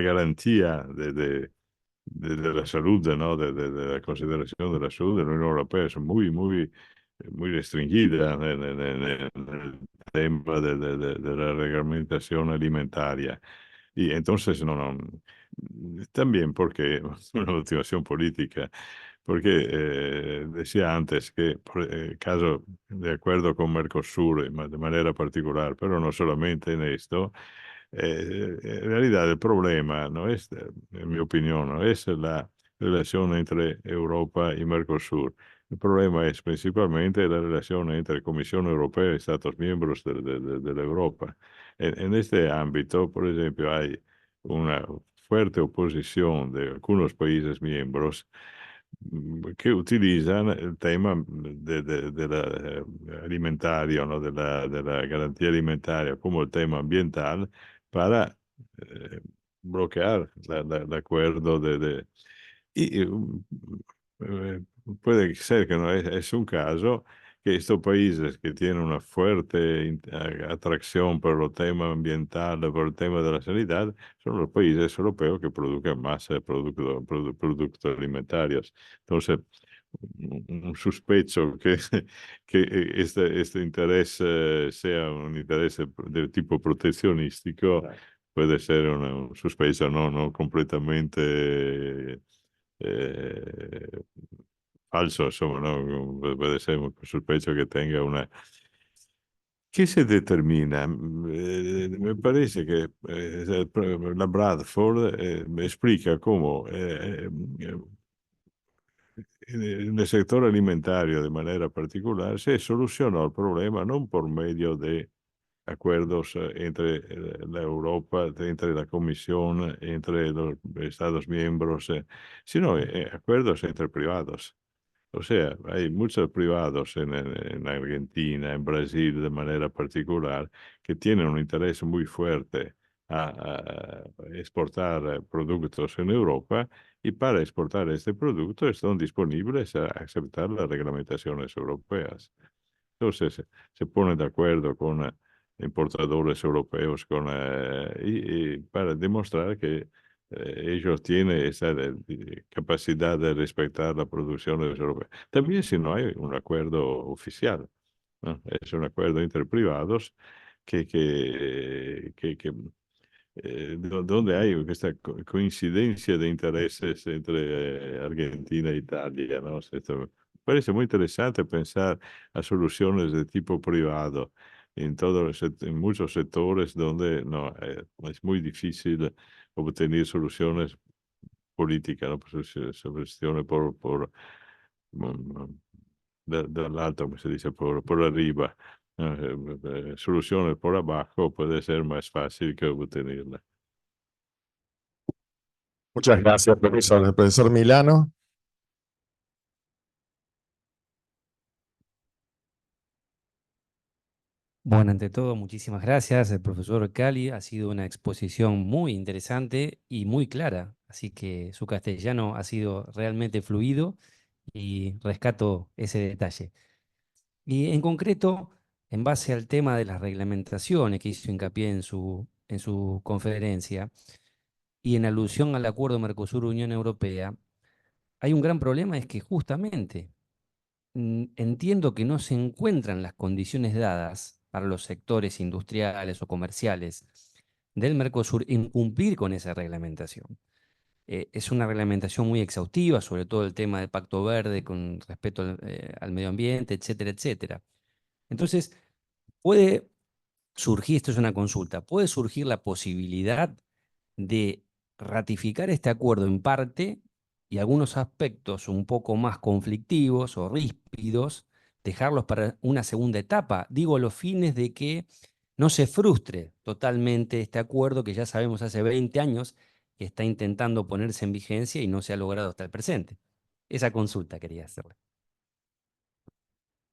garantía de la salud, ¿no? De la consideración de la salud de la Unión Europea es muy restringida en el tema de la reglamentación alimentaria. Y entonces, también porque una motivación política, porque decía antes que, por caso, de acuerdo con Mercosur, de manera particular, pero no solamente en esto, en realidad el problema no es, en mi opinión, no es la relación entre Europa y Mercosur. El problema es principalmente la relación entre Comisión Europea y Estados miembros de la Europa. En este ámbito, por ejemplo, hay una fuerte oposición de algunos países miembros que utilizan el tema de la alimentaria, ¿no? de la garantía alimentaria como el tema ambiental para bloquear el acuerdo y eh, puede ser que no es un caso que estos países que tienen una fuerte atracción por el tema ambiental, por el tema de la sanidad, son los países europeos que producen más productos alimentarios. Entonces, un sospecho que, que este interés sea un interés de tipo proteccionístico puede ser un sospecho no completamente falso, insomma, no? Puede ser un sospecho que tenga una... ¿Qué se determina? Me parece que la Bradford me explica cómo en el sector alimentario de manera particular se solucionó el problema no por medio de acuerdos entre la Europa, entre la Comisión, entre los Estados miembros, sino acuerdos entre privados. O sea, hay muchos privados en Argentina, en Brasil de manera particular, que tienen un interés muy fuerte a exportar productos en Europa y para exportar este producto están disponibles a aceptar las reglamentaciones europeas. Entonces se ponen de acuerdo con importadores europeos y para demostrar que ellos tienen esa capacidad de respetar la producción europea. También si no hay un acuerdo oficial, ¿no? Es un acuerdo entre privados donde hay esta coincidencia de intereses entre Argentina e Italia, ¿no? Esto me parece muy interesante pensar a soluciones de tipo privado en muchos sectores donde no, es muy difícil obtener soluciones políticas, ¿no? Pues, soluciones mm, dall'alto, come si dice, por arriba. Soluciones por abajo puede ser más fácil que obtenerla. Muchas gracias, profesor. El profesor Milano. Bueno, ante todo, muchísimas gracias. El profesor Cali ha sido una exposición muy interesante y muy clara, así que su castellano ha sido realmente fluido y rescato ese detalle. Y en concreto, en base al tema de las reglamentaciones que hizo hincapié en su conferencia y en alusión al acuerdo Mercosur-Unión Europea, hay un gran problema, es que justamente entiendo que no se encuentran las condiciones dadas para los sectores industriales o comerciales del Mercosur en cumplir con esa reglamentación. Es una reglamentación muy exhaustiva, sobre todo el tema del Pacto Verde con respecto al medio ambiente, etcétera, etcétera. Entonces, puede surgir, esto es una consulta, puede surgir la posibilidad de ratificar este acuerdo en parte y algunos aspectos un poco más conflictivos o ríspidos, dejarlos para una segunda etapa. Digo, a los fines de que no se frustre totalmente este acuerdo que ya sabemos hace 20 años que está intentando ponerse en vigencia y no se ha logrado hasta el presente. Esa consulta quería hacerle.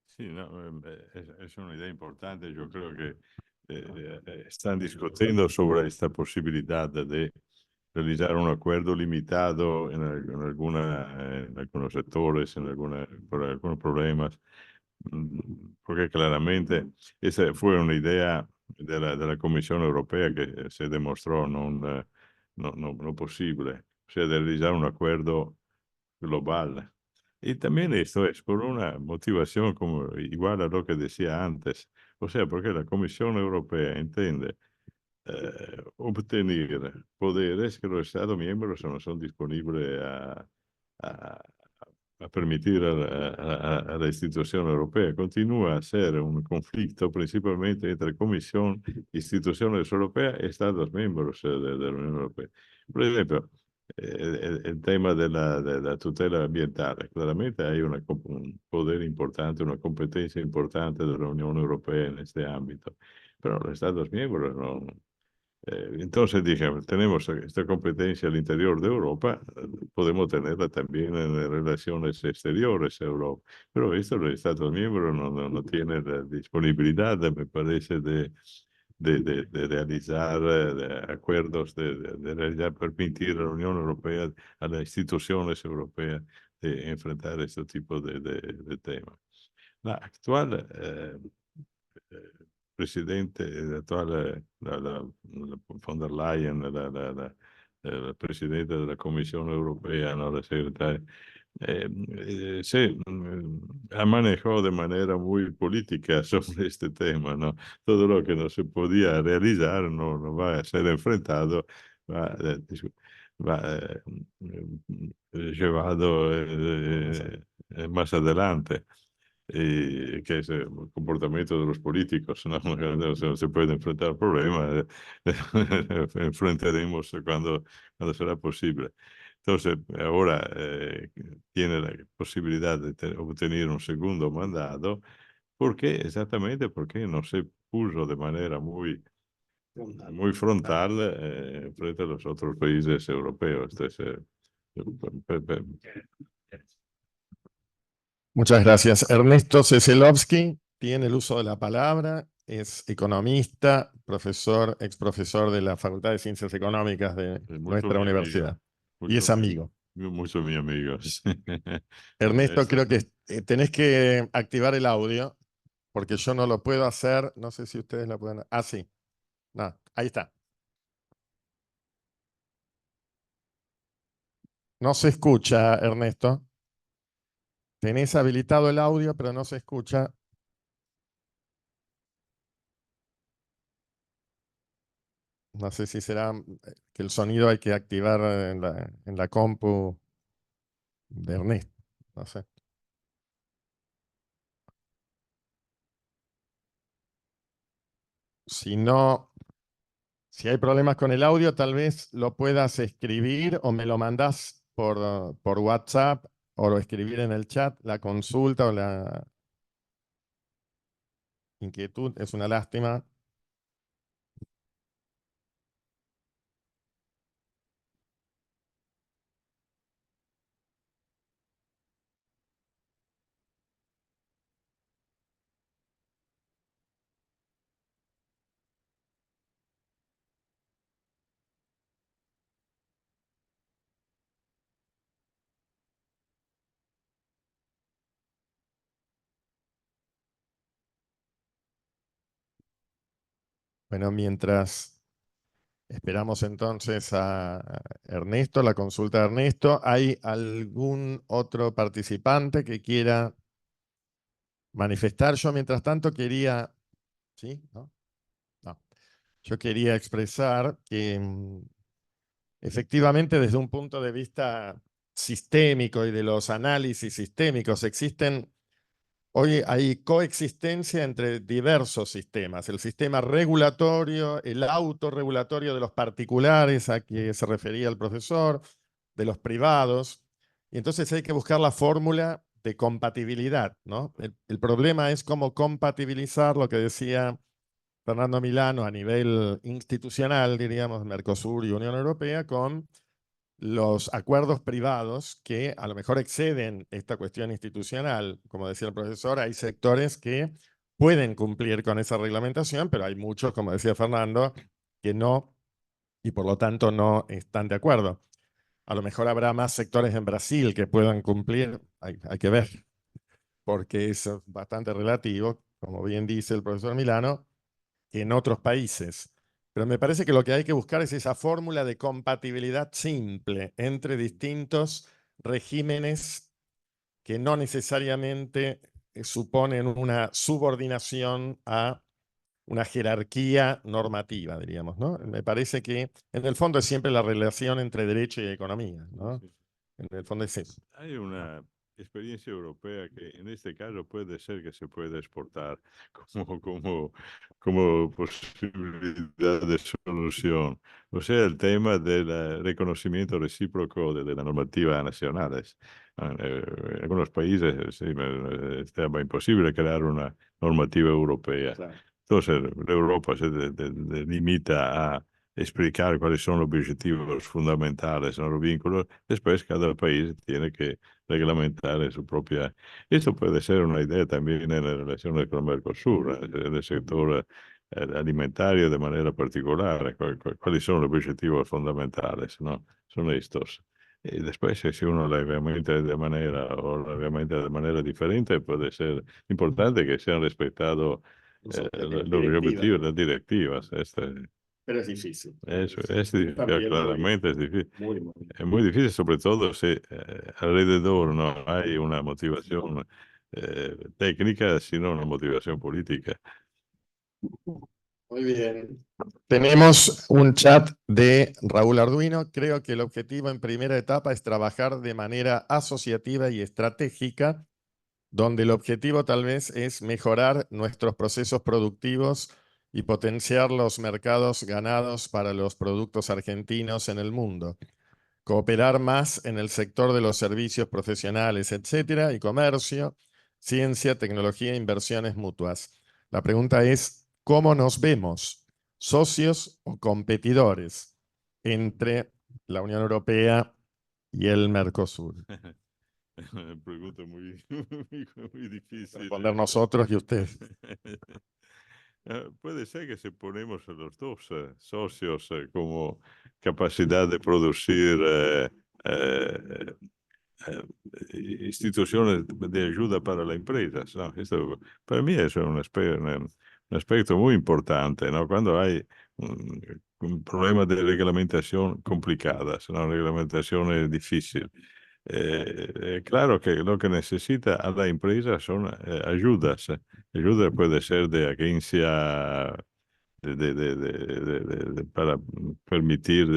Sí, no, es una idea importante. Yo creo que están discutiendo sobre esta posibilidad de realizar un acuerdo limitado en algunos sectores, por algunos problemas, porque claramente esa fue una idea de la Comisión Europea que se demostró no posible, o sea, de realizar un acuerdo global. Y también esto es por una motivación como igual a lo que decía antes, o sea, porque la Comisión Europea entiende obtener poderes que los Estados miembros no son disponibles a- a permitir a la institución europea. Continúa a ser un conflicto principalmente entre Comisión, instituciones europeas y Estados miembros de la Unión Europea. Por ejemplo, el tema de la tutela ambientale. Claramente hay un poder importante, una competencia importante de la Unión Europea en este ámbito, pero los Estados miembros no. Entonces dije, tenemos esta competencia al interior de Europa, podemos tenerla también en relaciones exteriores a Europa, pero esto los Estados miembros no tienen la disponibilidad, me parece, de realizar acuerdos, de realizar, permitir a la Unión Europea, a las instituciones europeas, de enfrentar este tipo de temas. La actual presidente, la actual la von der Leyen, la presidenta de la Comisión Europea, ¿no? La secretaria, sí, ha manejado de manera muy política sobre este tema, ¿no? Todo lo que no se podía realizar no va a ser enfrentado, va, va llevado más adelante. Y que es el comportamiento de los políticos, ¿no? No se puede enfrentar problemas, enfrentaremos cuando será posible. Entonces, ahora tiene la posibilidad de obtener un segundo mandato, exactamente porque no se puso de manera muy frontal frente a los otros países europeos. Entonces, Muchas gracias. Ernesto Ceselovsky tiene el uso de la palabra, es economista, profesor, ex profesor de la Facultad de Ciencias Económicas de nuestra mi universidad. amigo, Y es amigo. Muchos mis amigos. Ernesto, creo que tenés que activar el audio, porque yo no lo puedo hacer. No sé si ustedes la pueden. Ah, sí. No, ahí está. No se escucha, Ernesto. Tenés habilitado el audio, pero no se escucha. No sé si será que el sonido hay que activar en la compu de Ernesto. No sé. Si no, si hay problemas con el audio, tal vez lo puedas escribir o me lo mandás por WhatsApp o lo escribir en el chat, la consulta o la inquietud. Es una lástima. Bueno, mientras esperamos entonces a Ernesto, la consulta de Ernesto, ¿hay algún otro participante que quiera manifestar? Yo, mientras tanto, quería... ¿Sí? ¿No? No. Yo quería expresar que efectivamente desde un punto de vista sistémico y de los análisis sistémicos existen... Hoy hay coexistencia entre diversos sistemas, el sistema regulatorio, el autorregulatorio de los particulares a que se refería el profesor, de los privados, y entonces hay que buscar la fórmula de compatibilidad, ¿no? El problema es cómo compatibilizar lo que decía Fernando Milano a nivel institucional, diríamos, Mercosur y Unión Europea, con los acuerdos privados que a lo mejor exceden esta cuestión institucional. Como decía el profesor, hay sectores que pueden cumplir con esa reglamentación, pero hay muchos, como decía Fernando, que no, y por lo tanto no están de acuerdo. A lo mejor habrá más sectores en Brasil que puedan cumplir, hay que ver, porque es bastante relativo, como bien dice el profesor Milano, que en otros países. Pero me parece que lo que hay que buscar es esa fórmula de compatibilidad simple entre distintos regímenes que no necesariamente suponen una subordinación a una jerarquía normativa, diríamos, ¿no? Me parece que en el fondo es siempre la relación entre derecho y economía, ¿no? En el fondo es eso. Hay una experiencia europea que en este caso puede ser que se pueda exportar como posibilidad de solución. O sea, el tema del reconocimiento recíproco de las normativas nacionales. En algunos países sí, estaba imposible crear una normativa europea. Claro. Entonces, Europa se limita a explicar cuáles son los objetivos fundamentales, ¿no? Los vínculos. Después, cada país tiene que reglamentar en su propia. Esto puede ser una idea también en las relaciones con Mercosur, en el sector alimentario de manera particular. ¿Cuáles son los objetivos fundamentales? ¿No? Son estos. Y después, si uno la reglamenta de manera o la reglamenta de manera diferente, puede ser importante que sean respetados los objetivos, las directivas. Pero es difícil. Eso es También claramente es difícil. muy, muy Es muy difícil, sobre todo si alrededor no hay una motivación técnica, sino una motivación política. Muy bien. Tenemos un chat de Raúl Arduino. Creo que el objetivo en primera etapa es trabajar de manera asociativa y estratégica, donde el objetivo tal vez es mejorar nuestros procesos productivos y potenciar los mercados ganados para los productos argentinos en el mundo. Cooperar más en el sector de los servicios profesionales, etcétera, y comercio, ciencia, tecnología e inversiones mutuas. La pregunta es, ¿cómo nos vemos? ¿Socios o competidores entre la Unión Europea y el Mercosur? Pregunta muy, muy difícil. Responder nosotros y usted. Puede ser que si ponemos a los dos socios como capacidad de producir instituciones de ayuda para las empresas, ¿no? Esto para mí es un aspecto muy importante, ¿no? Cuando hay un problema de reglamentación complicadas, ¿no? Reglamentación es difícil. Claro que lo que necesita a la empresa son ayudas. Ayuda puede ser de agencia para permitir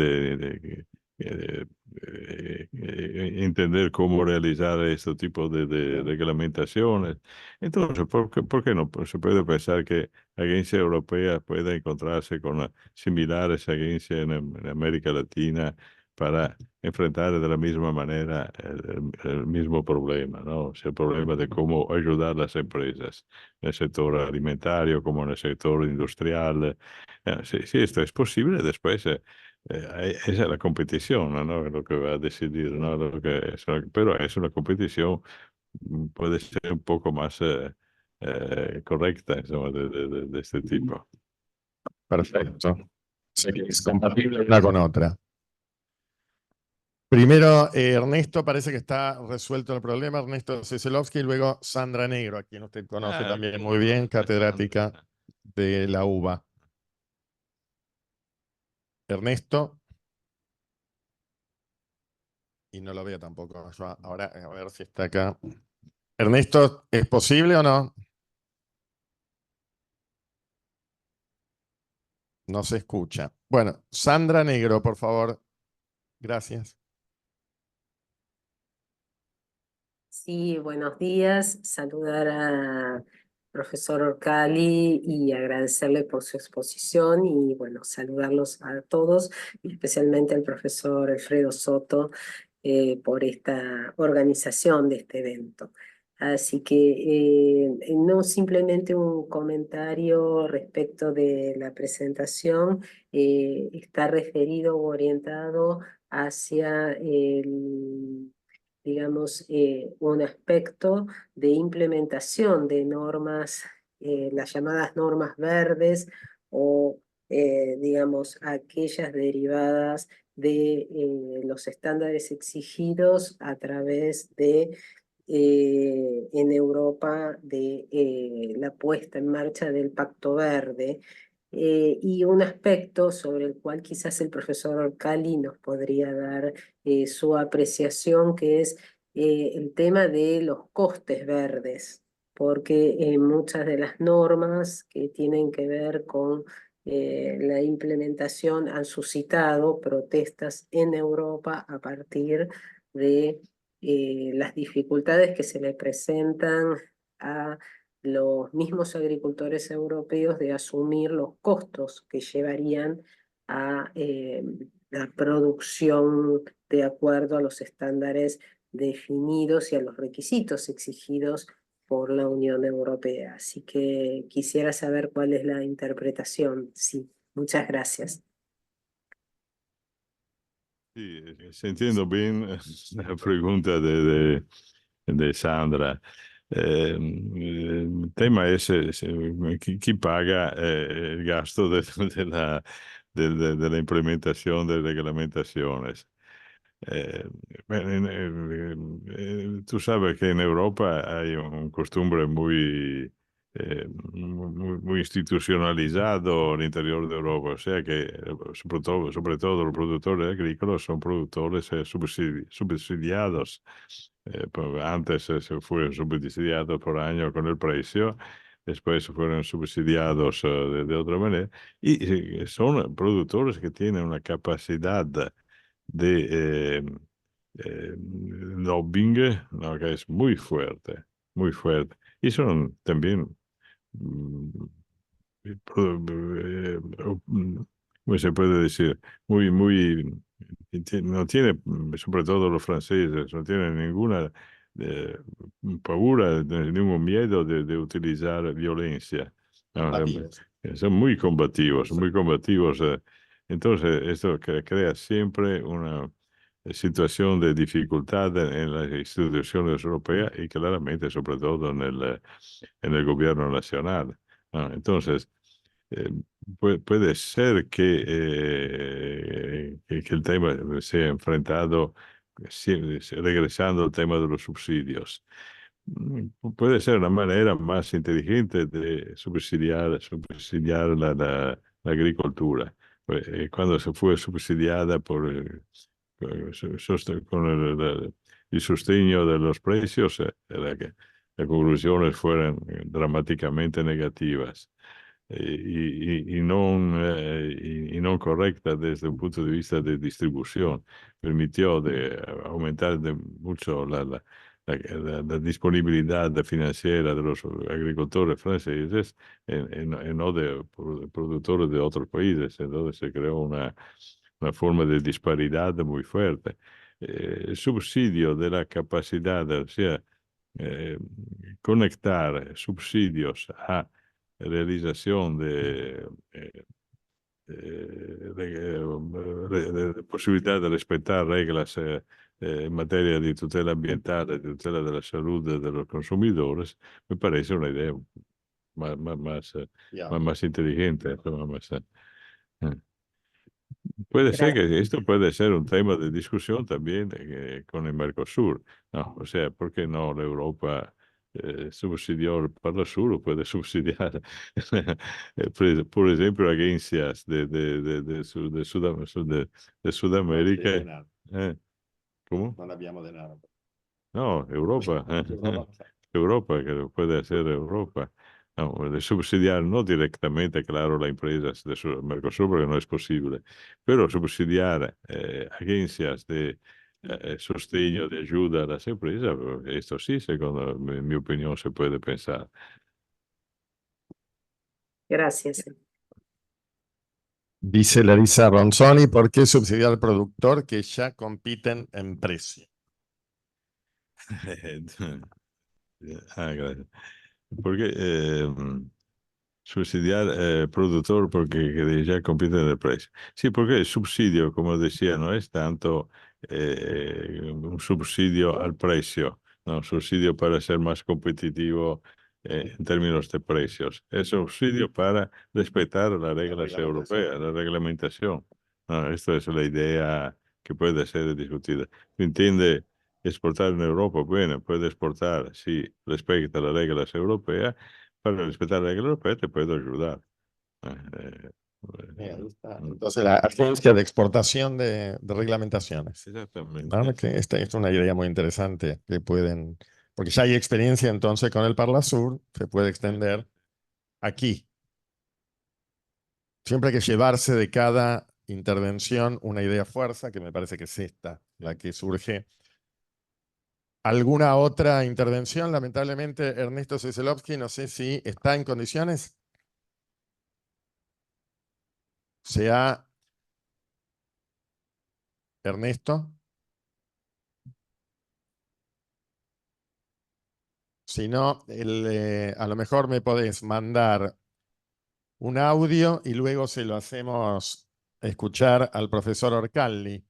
entender cómo realizar este tipo de reglamentaciones. Entonces, ¿por qué no? Pues se puede pensar que agencia europea pueda encontrarse con similares agencias en América Latina para enfrentar de la misma manera el mismo problema, ¿no? O sea, el problema de cómo ayudar a las empresas en el sector alimentario como en el sector industrial. Si esto es posible, después esa es la competición, ¿no? Lo que va a decidir, ¿no? Pero es una competición, puede ser un poco más correcta, insomma, de este tipo. Perfecto. Sí, es compatible una con otra. Primero, Ernesto, parece que está resuelto el problema. Ernesto Ceselovsky, y luego Sandra Negro, a quien usted conoce también muy bien, catedrática de la UBA. Ernesto. Y no lo veo tampoco. Ahora, a ver si está acá. Ernesto, ¿es posible o no? No se escucha. Bueno, Sandra Negro, por favor. Gracias. Sí, buenos días. Saludar al profesor Orcali y agradecerle por su exposición y bueno, saludarlos a todos, y especialmente al profesor Alfredo Soto por esta organización de este evento. Así que no simplemente un comentario respecto de la presentación, está referido o orientado hacia digamos, un aspecto de implementación de normas, las llamadas normas verdes o, digamos, aquellas derivadas de los estándares exigidos a través de, en Europa, de la puesta en marcha del Pacto Verde. Y un aspecto sobre el cual quizás el profesor Orcali nos podría dar su apreciación, que es el tema de los costes verdes, porque muchas de las normas que tienen que ver con la implementación han suscitado protestas en Europa a partir de las dificultades que se le presentan a los mismos agricultores europeos de asumir los costos que llevarían a la producción de acuerdo a los estándares definidos y a los requisitos exigidos por la Unión Europea. Así que quisiera saber cuál es la interpretación. Sí, muchas gracias. Sí, se entiendo bien la pregunta de Sandra. El tema es, ¿quién paga el gasto de la implementación de reglamentaciones? Bueno, tú sabes que en Europa hay un costumbre muy institucionalizado al interior de Europa, o sea que sobre todo los productores agrícolas son productores subsidiados. Antes se fueron subsidiados por año con el precio, después fueron subsidiados de otra manera, y son productores que tienen una capacidad de lobbying, ¿no? Que es muy fuerte, muy fuerte. Y son también, mm, ¿cómo se puede decir? No tiene, sobre todo los franceses, no tienen ninguna eh, pavura, ningún miedo de utilizar violencia. ¿No? Combativos. Son muy combativos, muy combativos. Entonces, esto crea siempre una situación de dificultad en las instituciones europeas y claramente, sobre todo en el gobierno nacional. ¿No? Entonces, eh, puede ser que el tema sea enfrentado, regresando al tema de los subsidios. Puede ser una manera más inteligente de subsidiar la agricultura. Cuando se fue subsidiada con el sostegno de los precios, era que las conclusiones fueron dramáticamente negativas y no correctas desde un punto de vista de distribución. Permitió aumentar mucho la disponibilidad financiera de los agricultores franceses en no de productores de otros países. Entonces se creó una forma de disparidad muy fuerte. El subsidio de la capacidad, o sea, eh, conectar subsidios a realización de posibilidad de respetar reglas en materia de tutela ambiental, de tutela de la salud de los consumidores, me parece una idea Ya. más inteligente. Puede ser Gracias. que esto puede ser un tema de discusión también con el Mercosur, ¿no? O sea, ¿por qué no la Europa subsidió el Polo Sur o puede subsidiar, por ejemplo, agencias de Sudamérica? Denaro. ¿Cómo? Non abbiamo denaro. No, Europa. Europa. Europa, que lo puede hacer Europa. No, de subsidiar no directamente, claro, las empresas de Mercosur, porque no es posible, pero subsidiar agencias de sostegno, de ayuda a las empresas, esto sí, según mi opinión, se puede pensar. Gracias. Dice Larisa Ronzoni, ¿por qué subsidiar al productor que ya compiten en precio? Gracias. Porque subsidiar productor porque ya compite en el precio. Sí, porque el subsidio, como decía, no es tanto un subsidio al precio, no, un subsidio para ser más competitivo en términos de precios. Es subsidio para respetar las reglas europeas, la reglamentación. No, esta es la idea que puede ser discutida. ¿Entiende exportar en Europa? Bueno, puede exportar si respecta las reglas europeas. Para respetar la regla europea te puedo ayudar. Eh, Ahí está. Entonces, la Agencia de Exportación de Reglamentaciones. Exactamente. ¿No? Que esta es una idea muy interesante que pueden, porque ya hay experiencia entonces con el Parlasur, se puede extender aquí. Siempre hay que llevarse de cada intervención una idea fuerza, que me parece que es esta, la que surge ¿Alguna otra intervención? Lamentablemente, Ernesto Ceselovsky, no sé si está en condiciones. Ernesto. Si no, a lo mejor me podés mandar un audio y luego se lo hacemos escuchar al profesor Orcalli.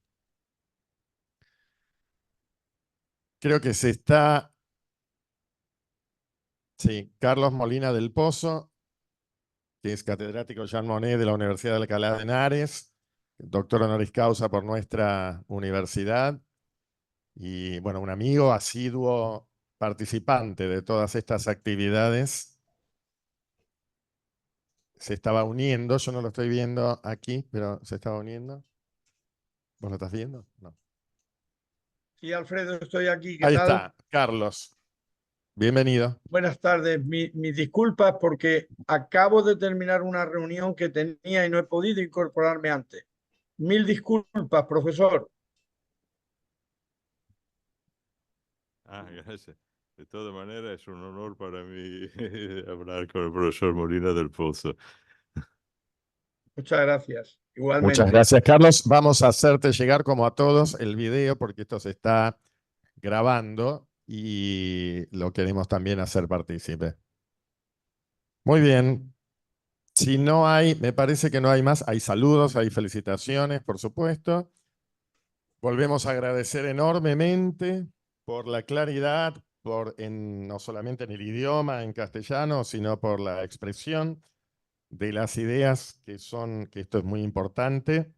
Creo que se está... Sí, Carlos Molina del Pozo, que es catedrático Jean Monnet de la Universidad de Alcalá de Henares, doctor honoris causa por nuestra universidad, y bueno, un amigo asiduo participante de todas estas actividades. Se estaba uniendo, yo no lo estoy viendo aquí, pero se estaba uniendo. ¿Vos lo estás viendo? No. Sí, Alfredo, estoy aquí. ¿Qué Ahí tal? está, Carlos. Bienvenido. Buenas tardes. Mis disculpas porque acabo de terminar una reunión que tenía y no he podido incorporarme antes. Mil disculpas, profesor. Gracias. De todas maneras, es un honor para mí hablar con el profesor Molina del Pozo. Muchas gracias. Igualmente. Muchas gracias, Carlos. Vamos a hacerte llegar, como a todos, el video, porque esto se está grabando y lo queremos también hacer partícipe. Muy bien. Si no hay, me parece que no hay más. Hay saludos, hay felicitaciones, por supuesto. Volvemos a agradecer enormemente por la claridad, no solamente en el idioma, en castellano, sino por la expresión de las ideas que esto es muy importante.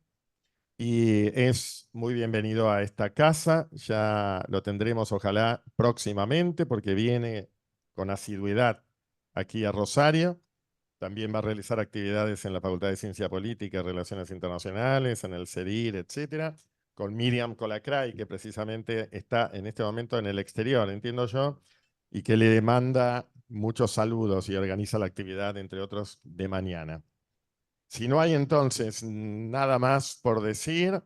Y es muy bienvenido a esta casa. Ya lo tendremos, ojalá, próximamente, porque viene con asiduidad aquí a Rosario. También va a realizar actividades en la Facultad de Ciencia Política y Relaciones Internacionales, en el CEDIR, etcétera, con Miriam Colacray, que precisamente está en este momento en el exterior, entiendo yo, y que le manda muchos saludos y organiza la actividad, entre otros, de mañana. Si no hay entonces nada más por decir,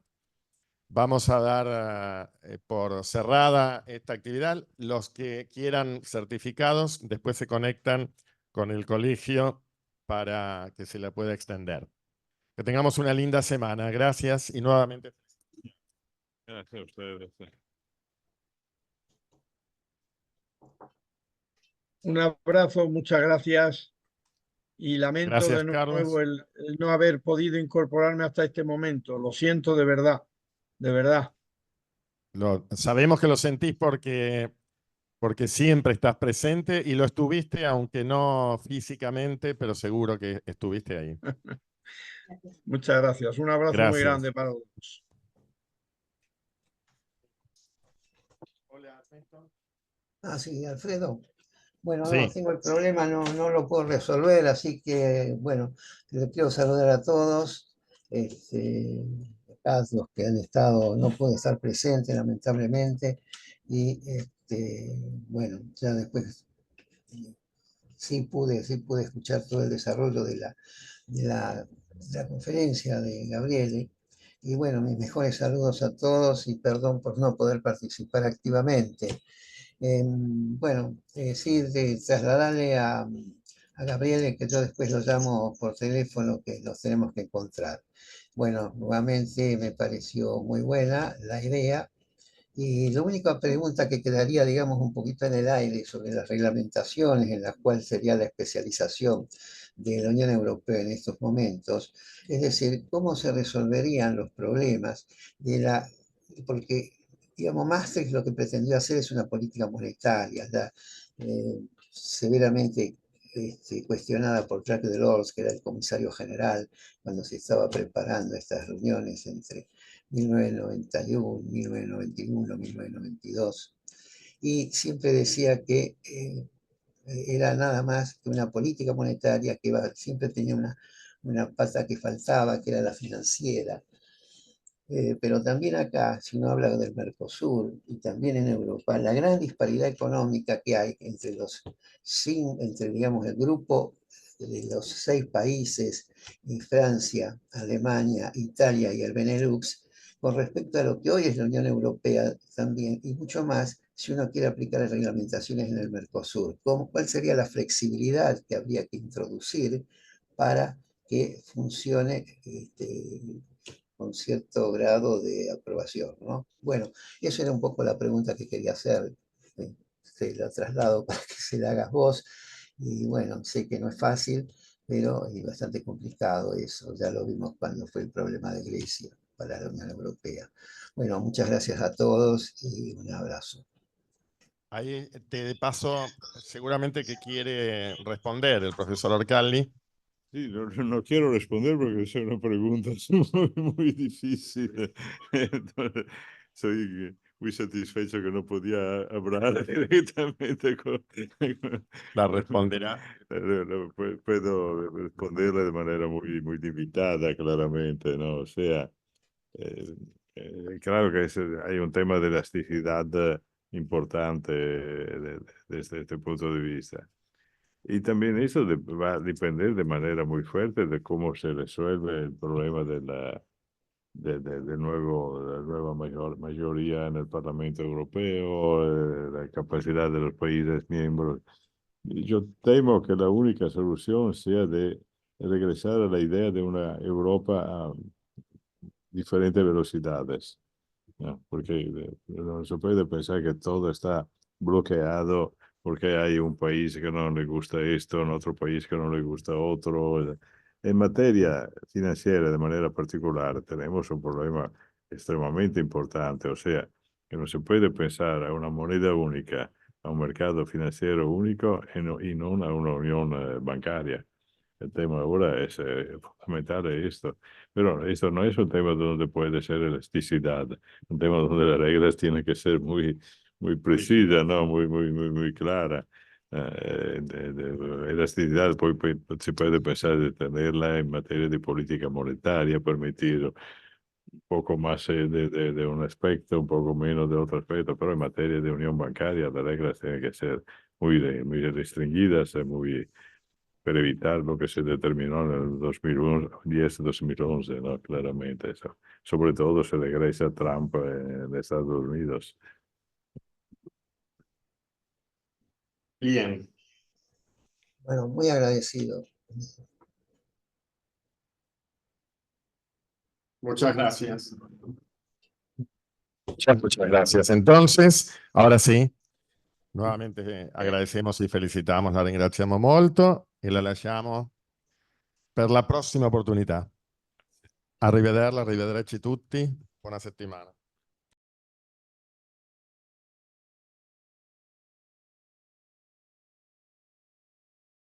vamos a dar por cerrada esta actividad. Los que quieran certificados después se conectan con el colegio para que se la pueda extender. Que tengamos una linda semana. Gracias y nuevamente. Gracias a ustedes. Un abrazo, muchas gracias. Y lamento Gracias, de nuevo Carlos. el no haber podido incorporarme hasta este momento. Lo siento de verdad, de verdad. Sabemos que lo sentís porque siempre estás presente y lo estuviste, aunque no físicamente, pero seguro que estuviste ahí. Muchas gracias. Un abrazo muy Gracias. grande para todos. Hola, Ernesto. Sí, Alfredo. Bueno, Sí. no, tengo el problema, no lo puedo resolver, así que, bueno, les quiero saludar a todos. Acá los que han estado, no pueden estar presentes, lamentablemente. Y, bueno, ya después sí pude escuchar todo el desarrollo de la conferencia de Gabriele. Y bueno, mis mejores saludos a todos y perdón por no poder participar activamente. Bueno, sí, trasladarle a Gabriel que yo después lo llamo por teléfono, que nos tenemos que encontrar. Bueno, nuevamente me pareció muy buena la idea. Y la única pregunta que quedaría, digamos, un poquito en el aire sobre las reglamentaciones en las cuales sería la especialización de la Unión Europea en estos momentos, es decir, cómo se resolverían los problemas porque, digamos, Maastricht lo que pretendió hacer es una política monetaria, severamente cuestionada por Jacques Delors, que era el comisario general, cuando se estaba preparando estas reuniones entre 1991, 1991, 1992, y siempre decía que era nada más que una política monetaria que siempre tenía una pata que faltaba, que era la financiera. Pero también acá, si uno habla del Mercosur y también en Europa, la gran disparidad económica que hay entre digamos, el grupo de los 6 países, Francia, Alemania, Italia y el Benelux, con respecto a lo que hoy es la Unión Europea también, y mucho más, si uno quiere aplicar reglamentaciones en el Mercosur? ¿Cuál sería la flexibilidad que habría que introducir para que funcione con cierto grado de aprobación, ¿no? Bueno, esa era un poco la pregunta que quería hacer. Te la traslado para que se la hagas vos. Y bueno, sé que no es fácil, pero es bastante complicado eso. Ya lo vimos cuando fue el problema de Grecia para la Unión Europea. Bueno, muchas gracias a todos y un abrazo. Ahí te paso, seguramente que quiere responder el profesor Orcalli. Sí, no quiero responder porque es una pregunta muy difícil. Entonces, soy muy satisfecho que no podía hablar directamente con... La responderá. Puedo responderle de manera muy limitada, claramente, ¿no? O sea, claro que hay un tema de elasticidad importante desde este punto de vista. Y también eso va a depender de manera muy fuerte de cómo se resuelve el problema de la nueva mayoría en el Parlamento Europeo, la capacidad de los países miembros. Y yo temo que la única solución sea de regresar a la idea de una Europa a diferentes velocidades, ¿no? Porque no se puede pensar que todo está bloqueado porque hay un país que no le gusta esto, en otro país que no le gusta otro. En materia financiera, de manera particular, tenemos un problema extremadamente importante, o sea, que no se puede pensar a una moneda única, a un mercado financiero único y no a una unión bancaria. El tema ahora es fundamental esto, pero esto no es un tema donde puede ser elasticidad, un tema donde las reglas tienen que ser muy precisas, ¿no? Muy clara. Elasticidad se puede pensar de tenerla en materia de política monetaria, permitir un poco más de un aspecto, un poco menos de otro aspecto, pero en materia de unión bancaria las reglas tienen que ser muy restringidas, para evitar lo que se determinó en el 2010-2011, ¿no? Claramente eso. Sobre todo se regresa a Trump en Estados Unidos. Bien. Bueno, muy agradecido. Muchas gracias. Muchas gracias. Entonces, ahora sí, nuovamente agradecemos y felicitamos, la ringraziamo molto e la lasciamo per la prossima opportunità. Arrivederla, arrivederci tutti, buona settimana.